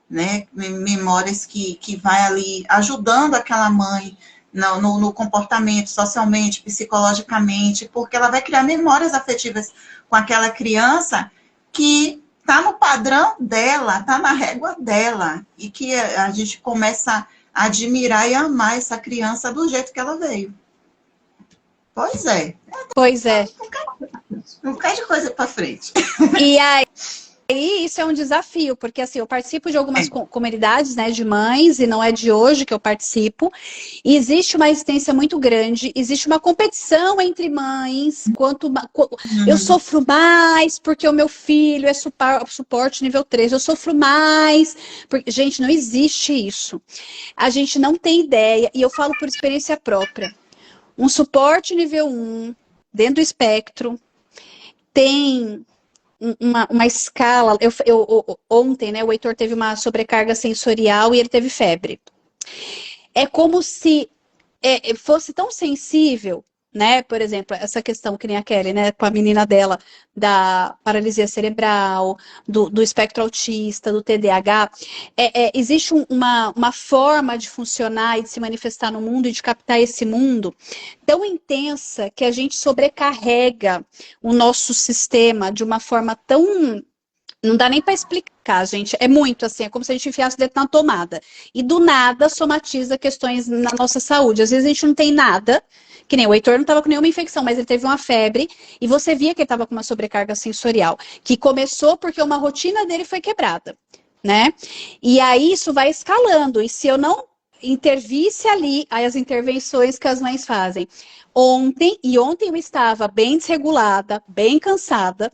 né? Memórias que vai ali ajudando aquela mãe no comportamento, socialmente, psicologicamente, porque ela vai criar memórias afetivas com aquela criança que está no padrão dela, está na régua dela, e que a gente começa a admirar e amar essa criança do jeito que ela veio. Pois é. Pois é. Um bocado de coisa para frente. E aí, isso é um desafio, porque assim, eu participo de algumas comunidades, né, de mães, e não é de hoje que eu participo, e existe uma resistência muito grande, existe uma competição entre mães, eu sofro mais porque o meu filho é suporte nível 3, eu sofro mais, porque, gente, não existe isso. A gente não tem ideia, e eu falo por experiência própria. Um suporte nível 1, dentro do espectro, tem uma escala. Ontem, né, o Heitor teve uma sobrecarga sensorial e ele teve febre. É como se fosse tão sensível, né? Por exemplo, essa questão que nem a Kelly, né, com a menina dela, da paralisia cerebral, do espectro autista, do TDAH. Existe uma forma de funcionar e de se manifestar no mundo e de captar esse mundo tão intensa que a gente sobrecarrega o nosso sistema de uma forma tão... Não dá nem para explicar, gente. É muito assim, é como se a gente enfiasse o dedo na tomada. E do nada somatiza questões na nossa saúde. Às vezes a gente não tem nada, que nem o Heitor não estava com nenhuma infecção, mas ele teve uma febre e você via que ele estava com uma sobrecarga sensorial, que começou porque uma rotina dele foi quebrada, né? E aí isso vai escalando. E se eu não intervisse ali, aí as intervenções que as mães fazem. Ontem eu estava bem desregulada, bem cansada.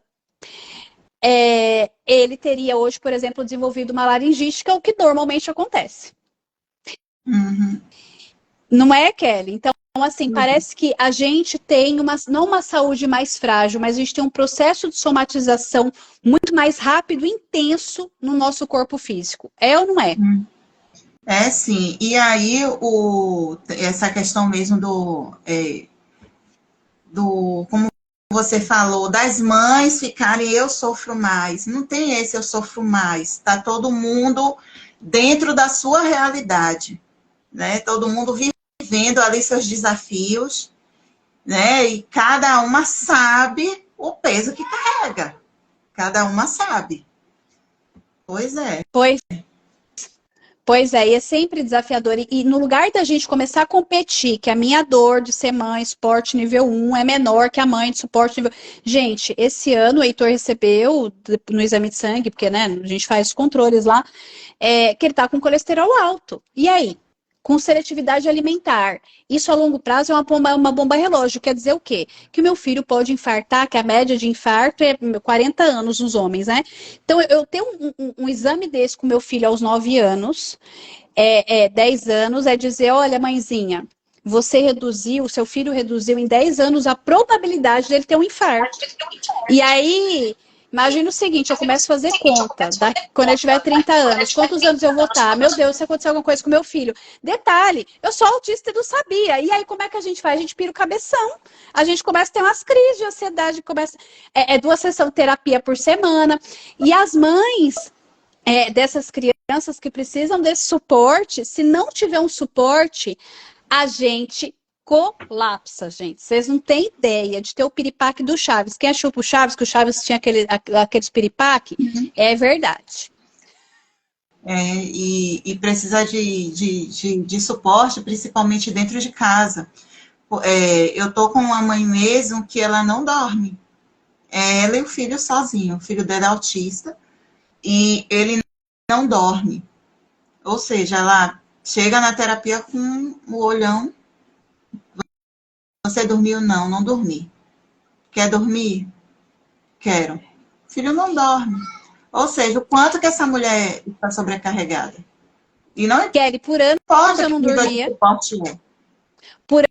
Ele teria hoje, por exemplo, desenvolvido uma laringite, que é o que normalmente acontece. Uhum. Não é, Kelly? Então, assim, parece que a gente tem não uma saúde mais frágil, mas a gente tem um processo de somatização muito mais rápido e intenso no nosso corpo físico. É ou não é? É, sim. E aí, essa questão mesmo como você falou, das mães ficarem eu sofro mais. Não tem esse eu sofro mais. Está todo mundo dentro da sua realidade, né? Todo mundo vivendo ali seus desafios, né? E cada uma sabe o peso que carrega. Cada uma sabe. Pois é. Pois é, e é sempre desafiador. E no lugar da gente começar a competir, que a minha dor de ser mãe, suporte nível 1, é menor que a mãe de suporte nível... Gente, esse ano o Heitor recebeu, no exame de sangue, porque né, a gente faz os controles lá, que ele tá com colesterol alto. E aí? Com seletividade alimentar. Isso a longo prazo é uma bomba relógio. Quer dizer o quê? Que o meu filho pode infartar, que a média de infarto é 40 anos nos homens, né? Então, eu tenho um exame desse com meu filho aos 9 anos, 10 anos, é dizer, olha, mãezinha, seu filho reduziu em 10 anos a probabilidade dele ter um infarto. E aí... Imagina o seguinte, eu começo a fazer conta, quando eu tiver 30 anos, quantos anos eu vou estar? Meu Deus, se acontecer alguma coisa com meu filho. Detalhe, eu sou autista e não sabia. E aí, como é que a gente faz? A gente pira o cabeção. A gente começa a ter umas crises de ansiedade, 2 sessões de terapia por semana. E as mães dessas crianças crianças que precisam desse suporte. Se não tiver um suporte, a gente colapsa, gente. Vocês não têm ideia de ter o piripaque do Chaves. Quem achou pro Chaves que o Chaves tinha aqueles piripaque? É verdade. E precisa de suporte, principalmente dentro de casa. Eu tô com uma mãe mesmo que ela não dorme. Ela e o filho sozinho. O filho dela é autista e ele não dorme. Ou seja, ela chega na terapia com o olhão. Você dormiu? Não, não dormi. Quer dormir? Quero. O filho não dorme. Ou seja, o quanto que essa mulher está sobrecarregada. E não Kelly, por anos importa eu não que nível de dormia. suporte é. Por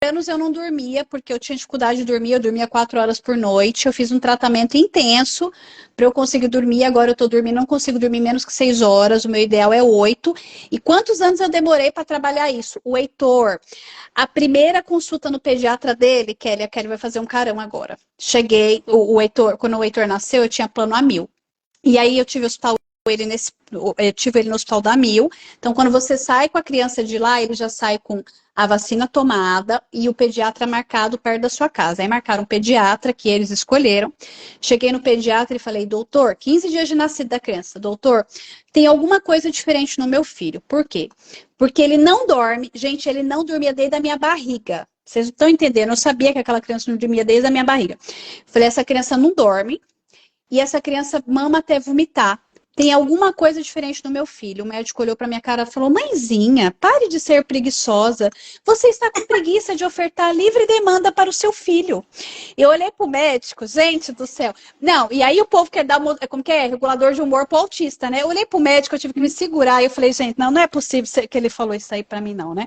anos eu não dormia, porque eu tinha dificuldade de dormir, eu dormia 4 horas por noite, eu fiz um tratamento intenso para eu conseguir dormir, agora eu tô dormindo, não consigo dormir menos que 6 horas, o meu ideal é 8. E quantos anos eu demorei para trabalhar isso? O Heitor, a primeira consulta no pediatra dele, a Kelly vai fazer um carão agora. Cheguei, o Heitor, quando o Heitor nasceu, eu tinha plano a 1.000. E aí eu tive eu tive ele no hospital da 1.000. Então, quando você sai com a criança de lá, ele já sai com a vacina tomada e o pediatra marcado perto da sua casa. Aí marcaram um pediatra que eles escolheram. Cheguei no pediatra e falei, doutor, 15 dias de nascido da criança. Doutor, tem alguma coisa diferente no meu filho. Por quê? Porque ele não dorme. Gente, ele não dormia desde a minha barriga. Vocês estão entendendo? Eu sabia que aquela criança não dormia desde a minha barriga. Falei, essa criança não dorme. E essa criança mama até vomitar. Tem alguma coisa diferente no meu filho. O médico olhou para minha cara e falou, mãezinha, pare de ser preguiçosa. Você está com preguiça de ofertar livre demanda para o seu filho. Eu olhei pro médico, gente do céu. Não, e aí o povo quer dar, como que é? Regulador de humor pro autista, né? Eu olhei pro médico, eu tive que me segurar. E eu falei, gente, não é possível que ele falou isso aí para mim não, né?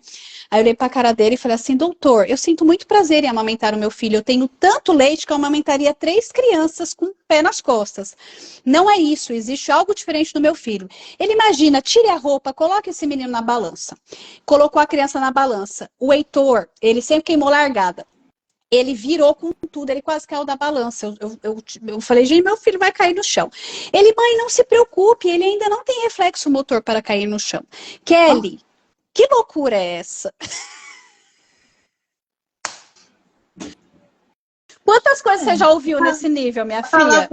Aí eu olhei pra cara dele e falei assim, doutor, eu sinto muito prazer em amamentar o meu filho. Eu tenho tanto leite que eu amamentaria 3 crianças com o pé nas costas. Não é isso, existe algo diferente no meu filho. Ele imagina, tire a roupa, coloque esse menino na balança. Colocou a criança na balança. O Heitor, ele sempre queimou largada. Ele virou com tudo, ele quase caiu da balança. Eu falei, gente, meu filho vai cair no chão. Ele, mãe, não se preocupe, ele ainda não tem reflexo motor para cair no chão. Kelly, que loucura é essa? Quantas coisas você já ouviu nesse nível, minha filha?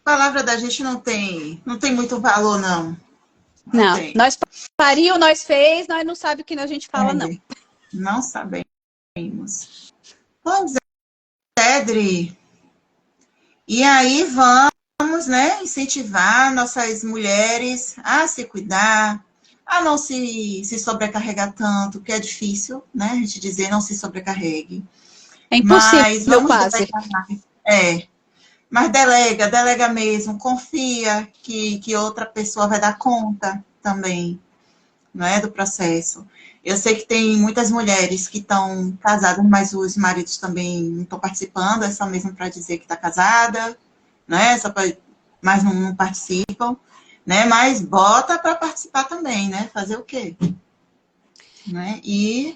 A palavra da gente não tem muito valor, não. Não, nós pariu, nós fez, nós não sabemos o que a gente fala, não. Não sabemos. Pois é, Dri. E aí vamos, né, incentivar nossas mulheres a se cuidar, a não se sobrecarregar tanto, que é difícil, né, a gente dizer não se sobrecarregue. É impossível, quase. Mas delega mesmo, confia que outra pessoa vai dar conta também, não é, do processo. Eu sei que tem muitas mulheres que estão casadas, mas os maridos também não estão participando, é só mesmo para dizer que está casada, né? Mas não participam, né? Mas bota para participar também, né? Fazer o quê? Né? E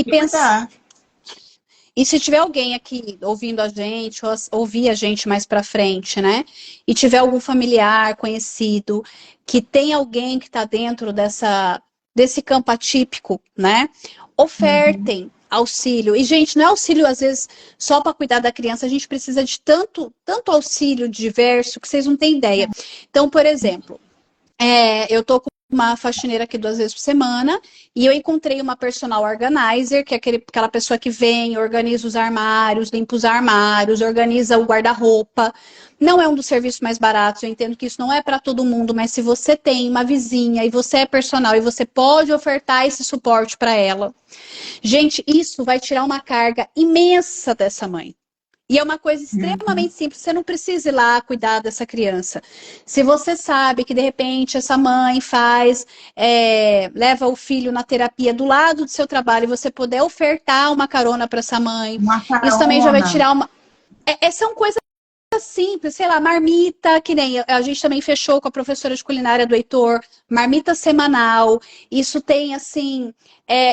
pensar. E se tiver alguém aqui ouvindo a gente, ou ouvir a gente mais para frente, né? E tiver algum familiar, conhecido, que tem alguém que está dentro desse campo atípico, né? Ofertem auxílio. E, gente, não é auxílio, às vezes, só para cuidar da criança. A gente precisa de tanto auxílio diverso que vocês não têm ideia. Então, por exemplo, eu tô com uma faxineira aqui 2 vezes por semana e eu encontrei uma personal organizer, que é aquela pessoa que vem, organiza os armários, limpa os armários, organiza o guarda-roupa. Não é um dos serviços mais baratos, eu entendo que isso não é para todo mundo, mas se você tem uma vizinha e você é personal e você pode ofertar esse suporte para ela, gente, isso vai tirar uma carga imensa dessa mãe. E é uma coisa extremamente simples, você não precisa ir lá cuidar dessa criança. Se você sabe que, de repente, essa mãe leva o filho na terapia do lado do seu trabalho e você puder ofertar uma carona para essa mãe, isso também já vai tirar são coisas simples, sei lá, marmita, que nem a gente também fechou com a professora de culinária do Heitor, marmita semanal. Isso tem, assim,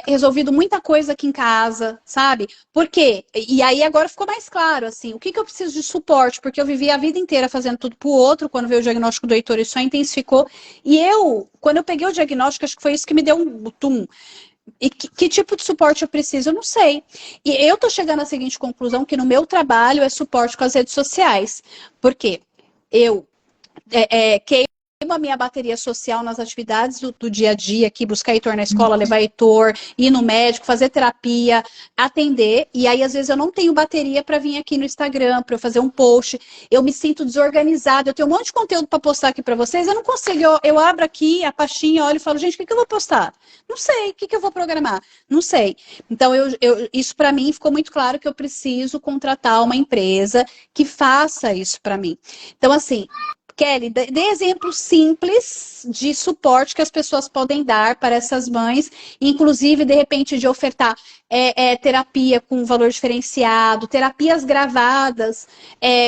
resolvido muita coisa aqui em casa, sabe? Por quê? E aí agora ficou mais claro, assim, o que que eu preciso de suporte? Porque eu vivi a vida inteira fazendo tudo pro outro, quando veio o diagnóstico do Heitor, isso só intensificou. E eu, quando eu peguei o diagnóstico, acho que foi isso que me deu um tum. E que tipo de suporte eu preciso? Eu não sei. E eu tô chegando à seguinte conclusão, que no meu trabalho é suporte com as redes sociais. Por quê? Eu queimo a minha bateria social nas atividades do dia a dia, aqui, buscar Heitor na escola, levar Heitor, ir no médico, fazer terapia, atender, e aí às vezes eu não tenho bateria para vir aqui no Instagram, para eu fazer um post, eu me sinto desorganizada, eu tenho um monte de conteúdo para postar aqui para vocês, eu não consigo, eu abro aqui a pastinha, olho e falo, gente, o que eu vou postar? Não sei, o que eu vou programar? Não sei. Então, isso para mim ficou muito claro que eu preciso contratar uma empresa que faça isso para mim. Então, assim, Kelly, dê exemplos simples de suporte que as pessoas podem dar para essas mães, inclusive, de repente, de ofertar terapia com valor diferenciado, terapias gravadas,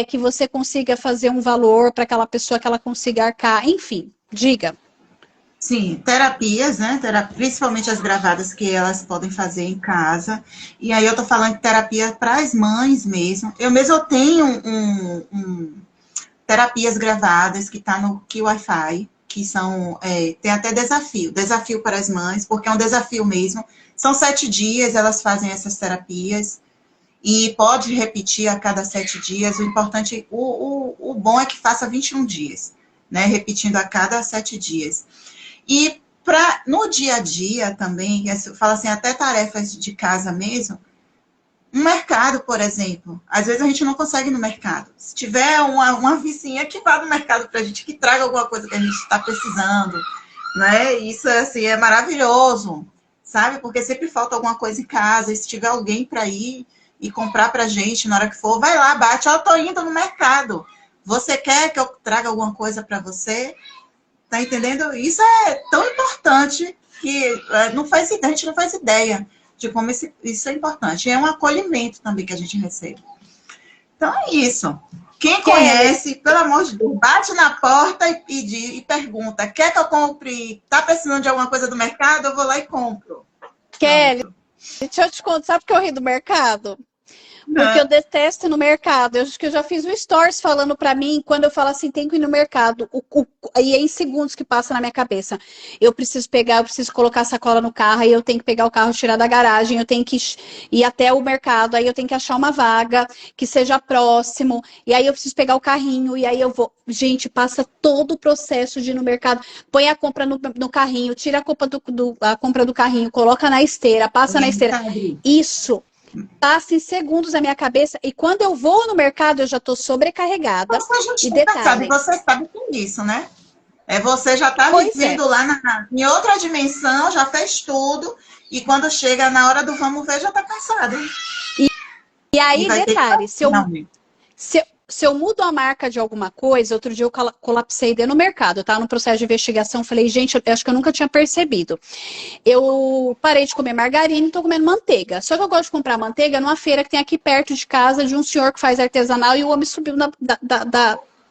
que você consiga fazer um valor para aquela pessoa que ela consiga arcar, enfim, diga. Sim, terapias, né? Principalmente as gravadas que elas podem fazer em casa. E aí eu tô falando de terapia para as mães mesmo. Eu mesmo tenho terapias gravadas que está no Wi-Fi, que são, tem até desafio para as mães, porque é um desafio mesmo. São 7 dias, elas fazem essas terapias, e pode repetir a cada 7 dias, o importante, o bom é que faça 21 dias, né, repetindo a cada 7 dias. E no dia a dia também, fala assim, até tarefas de casa mesmo, um mercado, por exemplo. Às vezes a gente não consegue ir no mercado. Se tiver uma vizinha que vá no mercado para a gente, que traga alguma coisa que a gente está precisando, né? Isso assim, é maravilhoso, sabe? Porque sempre falta alguma coisa em casa. E se tiver alguém para ir e comprar para a gente na hora que for, vai lá, bate. Eu estou indo no mercado. Você quer que eu traga alguma coisa para você? Tá entendendo? Isso é tão importante que a gente não faz ideia de como isso é importante. É um acolhimento também que a gente recebe. Então é isso. Quem conhece, pelo amor de Deus, bate na porta e pergunta: quer que eu compre? Tá precisando de alguma coisa do mercado? Eu vou lá e compro. Kelly, deixa eu te contar, sabe por que eu ri do mercado? Porque eu detesto ir no mercado. Eu acho que eu já fiz um stories falando pra mim, quando eu falo assim, tem que ir no mercado. E é em segundos que passa na minha cabeça. Eu preciso colocar a sacola no carro, aí eu tenho que pegar o carro, tirar da garagem, eu tenho que ir até o mercado, aí eu tenho que achar uma vaga que seja próximo, e aí eu preciso pegar o carrinho, e aí eu vou. Gente, passa todo o processo de ir no mercado, põe a compra no carrinho, tira a compra do carrinho, coloca na esteira, passa na esteira. Isso passa em segundos na minha cabeça, e quando eu vou no mercado, eu já estou sobrecarregada. E detalhe, você sabe com isso, né? Você já está vivendo lá em outra dimensão, já fez tudo, e quando chega na hora do vamos ver, já está cansada. E aí, detalhe, se eu mudo a marca de alguma coisa, outro dia eu colapsei dentro do mercado, tá? No processo de investigação, falei, gente, eu acho que eu nunca tinha percebido. Eu parei de comer margarina e tô comendo manteiga. Só que eu gosto de comprar manteiga numa feira que tem aqui perto de casa, de um senhor que faz artesanal, e o homem subiu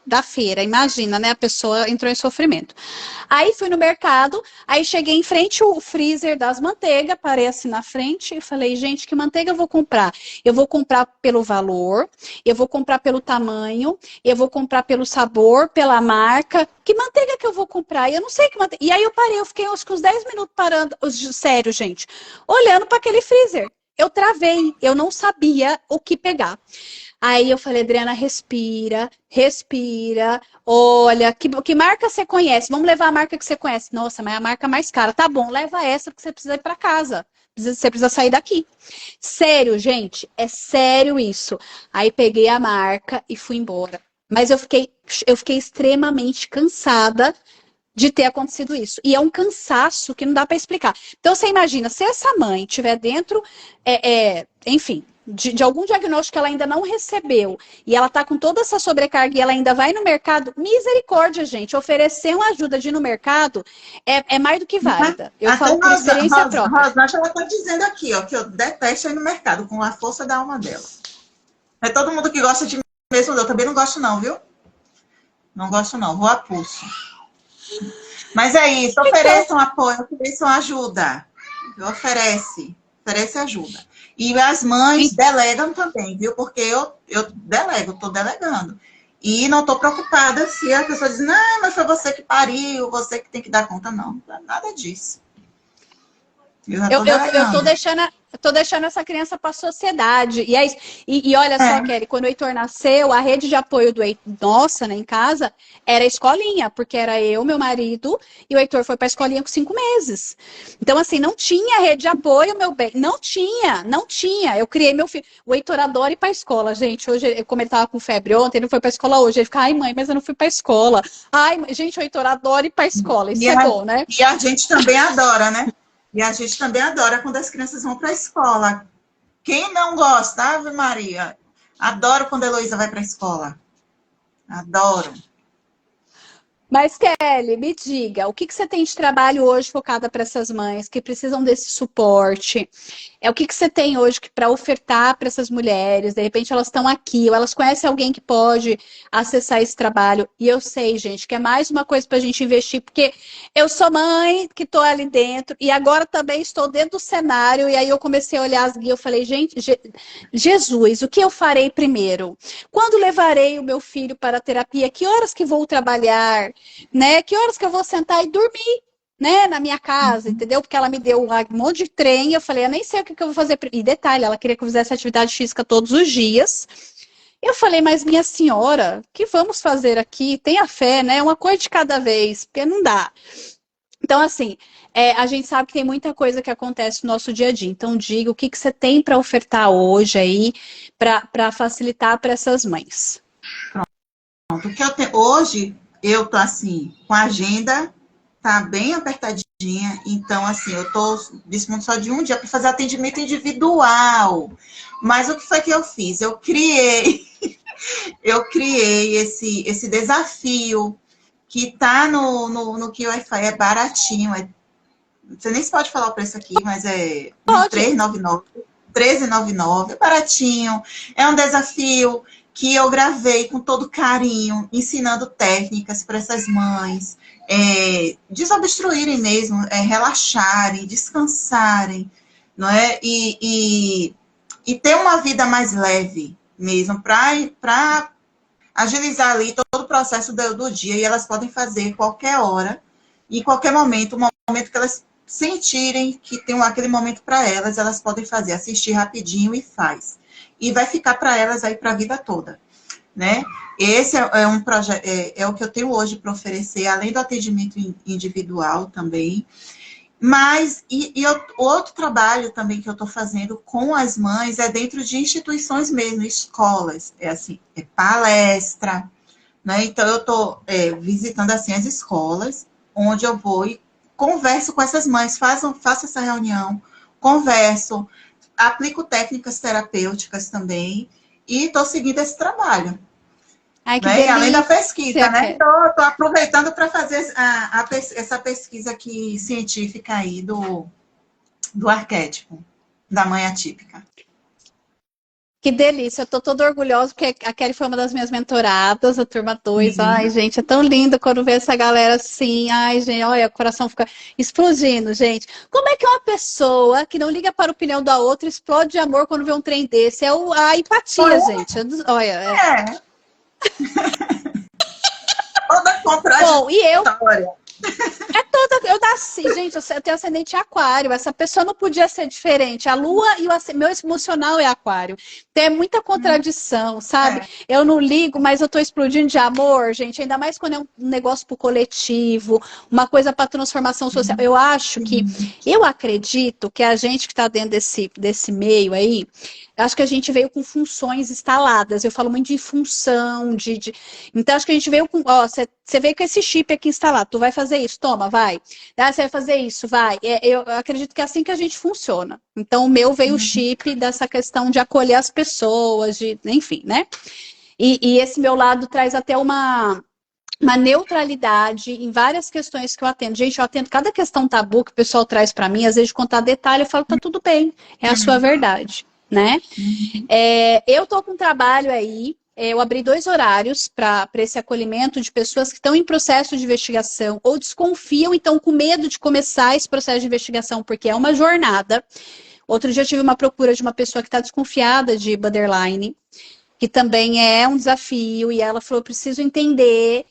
da feira. Imagina, né? A pessoa entrou em sofrimento. Aí fui no mercado, aí cheguei em frente ao freezer das manteigas, parei assim na frente e falei, gente, que manteiga eu vou comprar? Eu vou comprar pelo valor, eu vou comprar pelo tamanho, eu vou comprar pelo sabor, pela marca. Que manteiga que eu vou comprar? Eu não sei que manteiga. E aí eu parei, eu fiquei uns 10 minutos parando, sério, gente, olhando para aquele freezer. Eu travei, eu não sabia o que pegar. Aí eu falei, Adriana, respira, olha, que marca você conhece? Vamos levar a marca que você conhece. Nossa, mas é a marca mais cara. Tá bom, leva essa porque você precisa ir para casa. Você precisa sair daqui. Sério, gente, é sério isso. Aí peguei a marca e fui embora. Mas eu fiquei extremamente cansada de ter acontecido isso. E é um cansaço que não dá para explicar. Então, você imagina, se essa mãe estiver dentro, enfim, de algum diagnóstico que ela ainda não recebeu, e ela tá com toda essa sobrecarga e ela ainda vai no mercado, misericórdia, gente, oferecer uma ajuda de ir no mercado é mais do que válida. Eu falo por experiência própria. Rosângela, ela tá dizendo aqui, ó, que eu detesto ir no mercado com a força da alma dela. É todo mundo que gosta de mesmo eu também não gosto não, viu? Não gosto não, vou a pulso. Mas é isso, ofereçam apoio, ofereçam ajuda. Oferece ajuda. E as mães delegam também, viu? Porque eu delego, estou delegando. E não estou preocupada se a pessoa diz, não, mas foi você que pariu, você que tem que dar conta. Não, nada disso. Eu tô deixando essa criança para a sociedade. E é isso. E olha só, Kelly, quando o Heitor nasceu, a rede de apoio do Heitor, nossa, né, em casa, era a escolinha, porque era eu, meu marido, e o Heitor foi para a escolinha com 5 meses. Então, assim, não tinha rede de apoio, meu bem. Não tinha. Eu criei meu filho. O Heitor adora ir para a escola, gente. Hoje, como ele tava com febre ontem, ele não foi para a escola hoje. Ele fica, ai, mãe, mas eu não fui para a escola. Ai, gente, o Heitor adora ir para a escola. Isso é bom, né? E a gente também adora, né? E a gente também adora quando as crianças vão para a escola. Quem não gosta, Ave Maria? Adoro quando a Heloísa vai para a escola. Adoro. Mas, Kelly, me diga, o que você tem de trabalho hoje focada para essas mães que precisam desse suporte? O que você tem hoje para ofertar para essas mulheres? De repente elas estão aqui, ou elas conhecem alguém que pode acessar esse trabalho. E eu sei, gente, que é mais uma coisa para a gente investir, porque eu sou mãe que estou ali dentro, e agora também estou dentro do cenário, e aí eu comecei a olhar as guias, eu falei, gente, Jesus, o que eu farei primeiro? Quando levarei o meu filho para a terapia? Que horas que vou trabalhar? Né? Que horas que eu vou sentar e dormir, né? Na minha casa, entendeu? Porque ela me deu um monte de trem, eu falei, eu nem sei o que eu vou fazer. E detalhe, ela queria que eu fizesse atividade física todos os dias. Eu falei, mas minha senhora, o que vamos fazer aqui? Tenha fé, né? Uma coisa de cada vez, porque não dá. Então, assim, a gente sabe que tem muita coisa que acontece no nosso dia a dia. Então, diga o que você tem para ofertar hoje aí, para facilitar para essas mães. Pronto. Hoje, eu tô assim, com a agenda, tá bem apertadinha. Então, assim, eu tô dispondo só de um dia para fazer atendimento individual. Mas o que foi que eu fiz? Eu criei esse desafio que tá no que Wi-Fi é baratinho. Você nem se pode falar o preço aqui, mas é R$13,99. R$13,99, é baratinho. É um desafio que eu gravei com todo carinho, ensinando técnicas para essas mães desobstruírem mesmo, relaxarem, descansarem, não é? E ter uma vida mais leve mesmo, para agilizar ali todo o processo do dia, e elas podem fazer qualquer hora, em qualquer momento, o momento que elas sentirem que tem aquele momento para elas, elas podem fazer, assistir rapidinho e faz. E vai ficar para elas aí para a vida toda, né? Esse é um projeto, é o que eu tenho hoje para oferecer, além do atendimento individual também. Mas, outro trabalho também que eu estou fazendo com as mães é dentro de instituições mesmo, escolas, é palestra, né? Então, eu estou visitando, assim, as escolas, onde eu vou e converso com essas mães, faço essa reunião, converso, aplico técnicas terapêuticas também, e estou seguindo esse trabalho. Ai, que né? Além da pesquisa, né? Estou aproveitando para fazer essa pesquisa aqui científica aí do arquétipo da mãe atípica. Que delícia, eu tô toda orgulhosa, porque a Kelly foi uma das minhas mentoradas, a turma 2. Ai, gente, é tão lindo quando vê essa galera assim. Ai, gente, olha, o coração fica explodindo, gente. Como é que uma pessoa que não liga para a opinião da outra explode de amor quando vê um trem desse? É a empatia, gente. Olha, Toda contraditória. Bom, e eu... gente, eu tenho ascendente aquário, essa pessoa não podia ser diferente. A lua e meu emocional é aquário. Tem muita contradição, sabe? Eu não ligo, mas eu tô explodindo de amor, gente. Ainda mais quando é um negócio pro coletivo, uma coisa para transformação social. Eu acredito que a gente que tá dentro desse meio aí, acho que a gente veio com funções instaladas. Eu falo muito de função, Então, acho que a gente veio com... Você veio com esse chip aqui instalado. Tu vai fazer isso? Toma, vai. Você vai fazer isso? Vai. Eu acredito que é assim que a gente funciona. Então, o meu veio o chip dessa questão de acolher as pessoas, enfim, né? E esse meu lado traz até uma neutralidade em várias questões que eu atendo. Gente, eu atendo cada questão tabu que o pessoal traz para mim. Às vezes, de contar detalhe, eu falo, tá tudo bem. É a sua verdade. Né? Eu tô com um trabalho aí eu abri 2 horários para esse acolhimento de pessoas que estão em processo de investigação ou desconfiam e estão com medo de começar esse processo de investigação, porque é uma jornada. Outro dia eu tive uma procura de uma pessoa que está desconfiada de borderline, que também é um desafio, e ela falou, preciso entender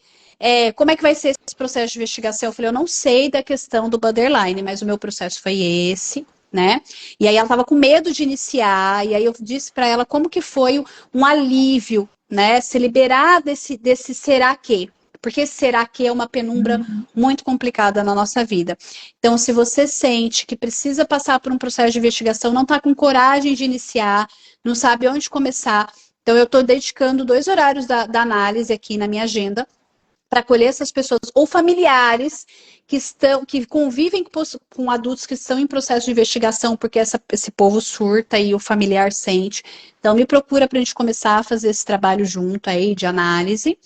como é que vai ser esse processo de investigação. Eu falei, eu não sei da questão do borderline, mas o meu processo foi esse, né? E aí ela estava com medo de iniciar, e aí eu disse para ela como que foi um alívio, né? Se liberar desse será que? Porque esse será que é uma penumbra muito complicada na nossa vida. Então, se você sente que precisa passar por um processo de investigação, não está com coragem de iniciar, não sabe onde começar, então eu estou dedicando 2 horários da análise aqui na minha agenda para acolher essas pessoas ou familiares que convivem com adultos que estão em processo de investigação, porque esse povo surta e o familiar sente. Então, me procura para a gente começar a fazer esse trabalho junto aí de análise.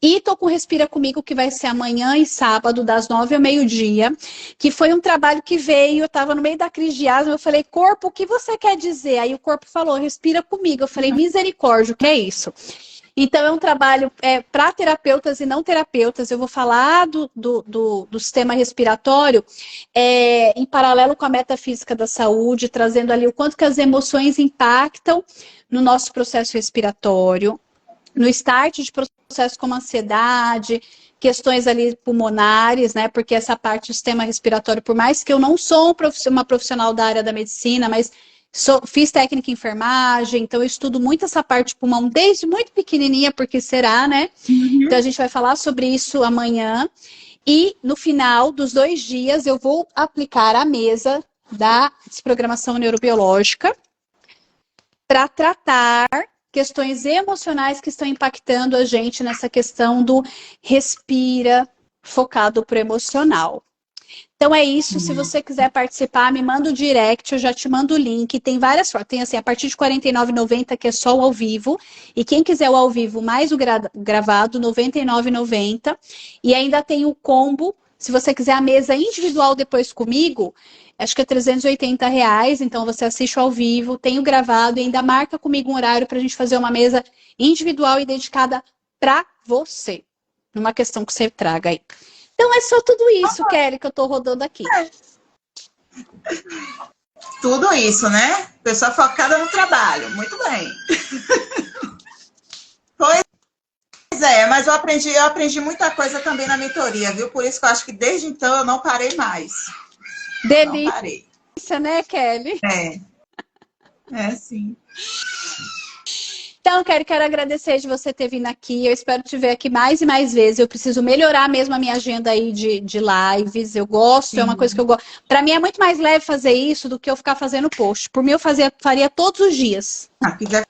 E tô com Respira Comigo, que vai ser amanhã e sábado, das 9 ao meio-dia, que foi um trabalho que veio, eu estava no meio da crise de asma, eu falei, corpo, o que você quer dizer? Aí o corpo falou, respira comigo. Eu falei, misericórdia, o que é isso? Então, é um trabalho para terapeutas e não terapeutas. Eu vou falar do sistema respiratório em paralelo com a metafísica da saúde, trazendo ali o quanto que as emoções impactam no nosso processo respiratório, no start de processos como ansiedade, questões ali pulmonares, né? Porque essa parte do sistema respiratório, por mais que eu não sou uma profissional da área da medicina, mas fiz técnica em enfermagem, então eu estudo muito essa parte de pulmão desde muito pequenininha, porque será, né? Então a gente vai falar sobre isso amanhã. E no final dos 2 dias eu vou aplicar a mesa da desprogramação neurobiológica para tratar questões emocionais que estão impactando a gente nessa questão do respira focado pro emocional. Então é isso, se você quiser participar, me manda o direct, eu já te mando o link. Tem várias formas, tem assim, a partir de R$ 49,90, que é só o ao vivo. E quem quiser o ao vivo mais o gravado, R$ 99,90. E ainda tem o combo, se você quiser a mesa individual depois comigo, acho que é R$ 380, então você assiste ao vivo, tem o gravado e ainda marca comigo um horário para a gente fazer uma mesa individual e dedicada para você, numa questão que você traga aí. Então é só tudo isso, Kelly, que eu tô rodando aqui. Tudo isso, né? Pessoa focada no trabalho. Muito bem. Pois é, mas eu aprendi muita coisa também na mentoria, viu? Por isso que eu acho que desde então eu não parei mais. Delícia, não parei. Né, Kelly? É sim. Então, quero agradecer de você ter vindo aqui. Eu espero te ver aqui mais e mais vezes. Eu preciso melhorar mesmo a minha agenda aí de lives. Eu gosto, sim. É uma coisa que eu gosto. Para mim é muito mais leve fazer isso do que eu ficar fazendo post. Por mim, eu faria todos os dias. Se quiser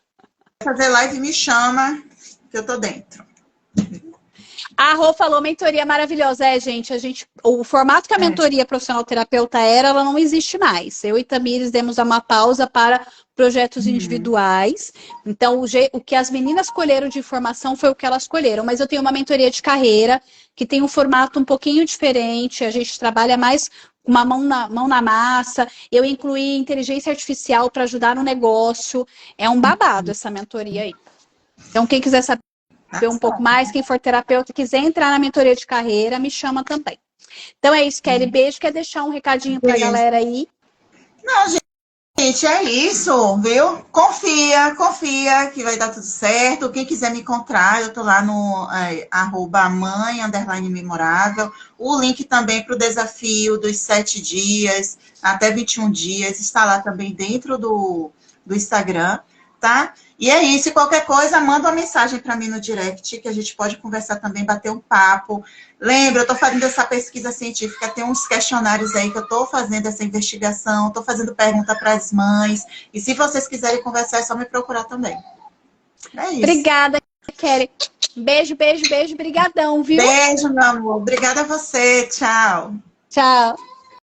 fazer live, me chama, que eu tô dentro. A Rô falou, mentoria maravilhosa. Gente, o formato que a mentoria profissional terapeuta ela não existe mais. Eu e Tamires demos uma pausa para projetos individuais. Então, o que as meninas escolheram de formação foi o que elas escolheram. Mas eu tenho uma mentoria de carreira que tem um formato um pouquinho diferente. A gente trabalha mais uma mão na massa. Eu incluí inteligência artificial para ajudar no negócio. É um babado essa mentoria aí. Então, quem quiser saber um pouco mais, quem for terapeuta, quiser entrar na mentoria de carreira, me chama também. Então é isso, Kelly. Beijo. Quer deixar um recadinho para a galera aí? Não, gente, é isso, viu? Confia que vai dar tudo certo. Quem quiser me encontrar, eu tô lá no @mãe_memorável. O link também para o desafio dos 7 dias, até 21 dias, está lá também dentro do Instagram, tá? E é isso, e qualquer coisa, manda uma mensagem para mim no direct, que a gente pode conversar também, bater um papo. Lembra, eu estou fazendo essa pesquisa científica, tem uns questionários aí que eu estou fazendo essa investigação, estou fazendo pergunta para as mães, e se vocês quiserem conversar, é só me procurar também. É isso. Obrigada, Kelly. Beijo, beijo, beijo, brigadão, viu? Beijo, meu amor. Obrigada a você, tchau. Tchau.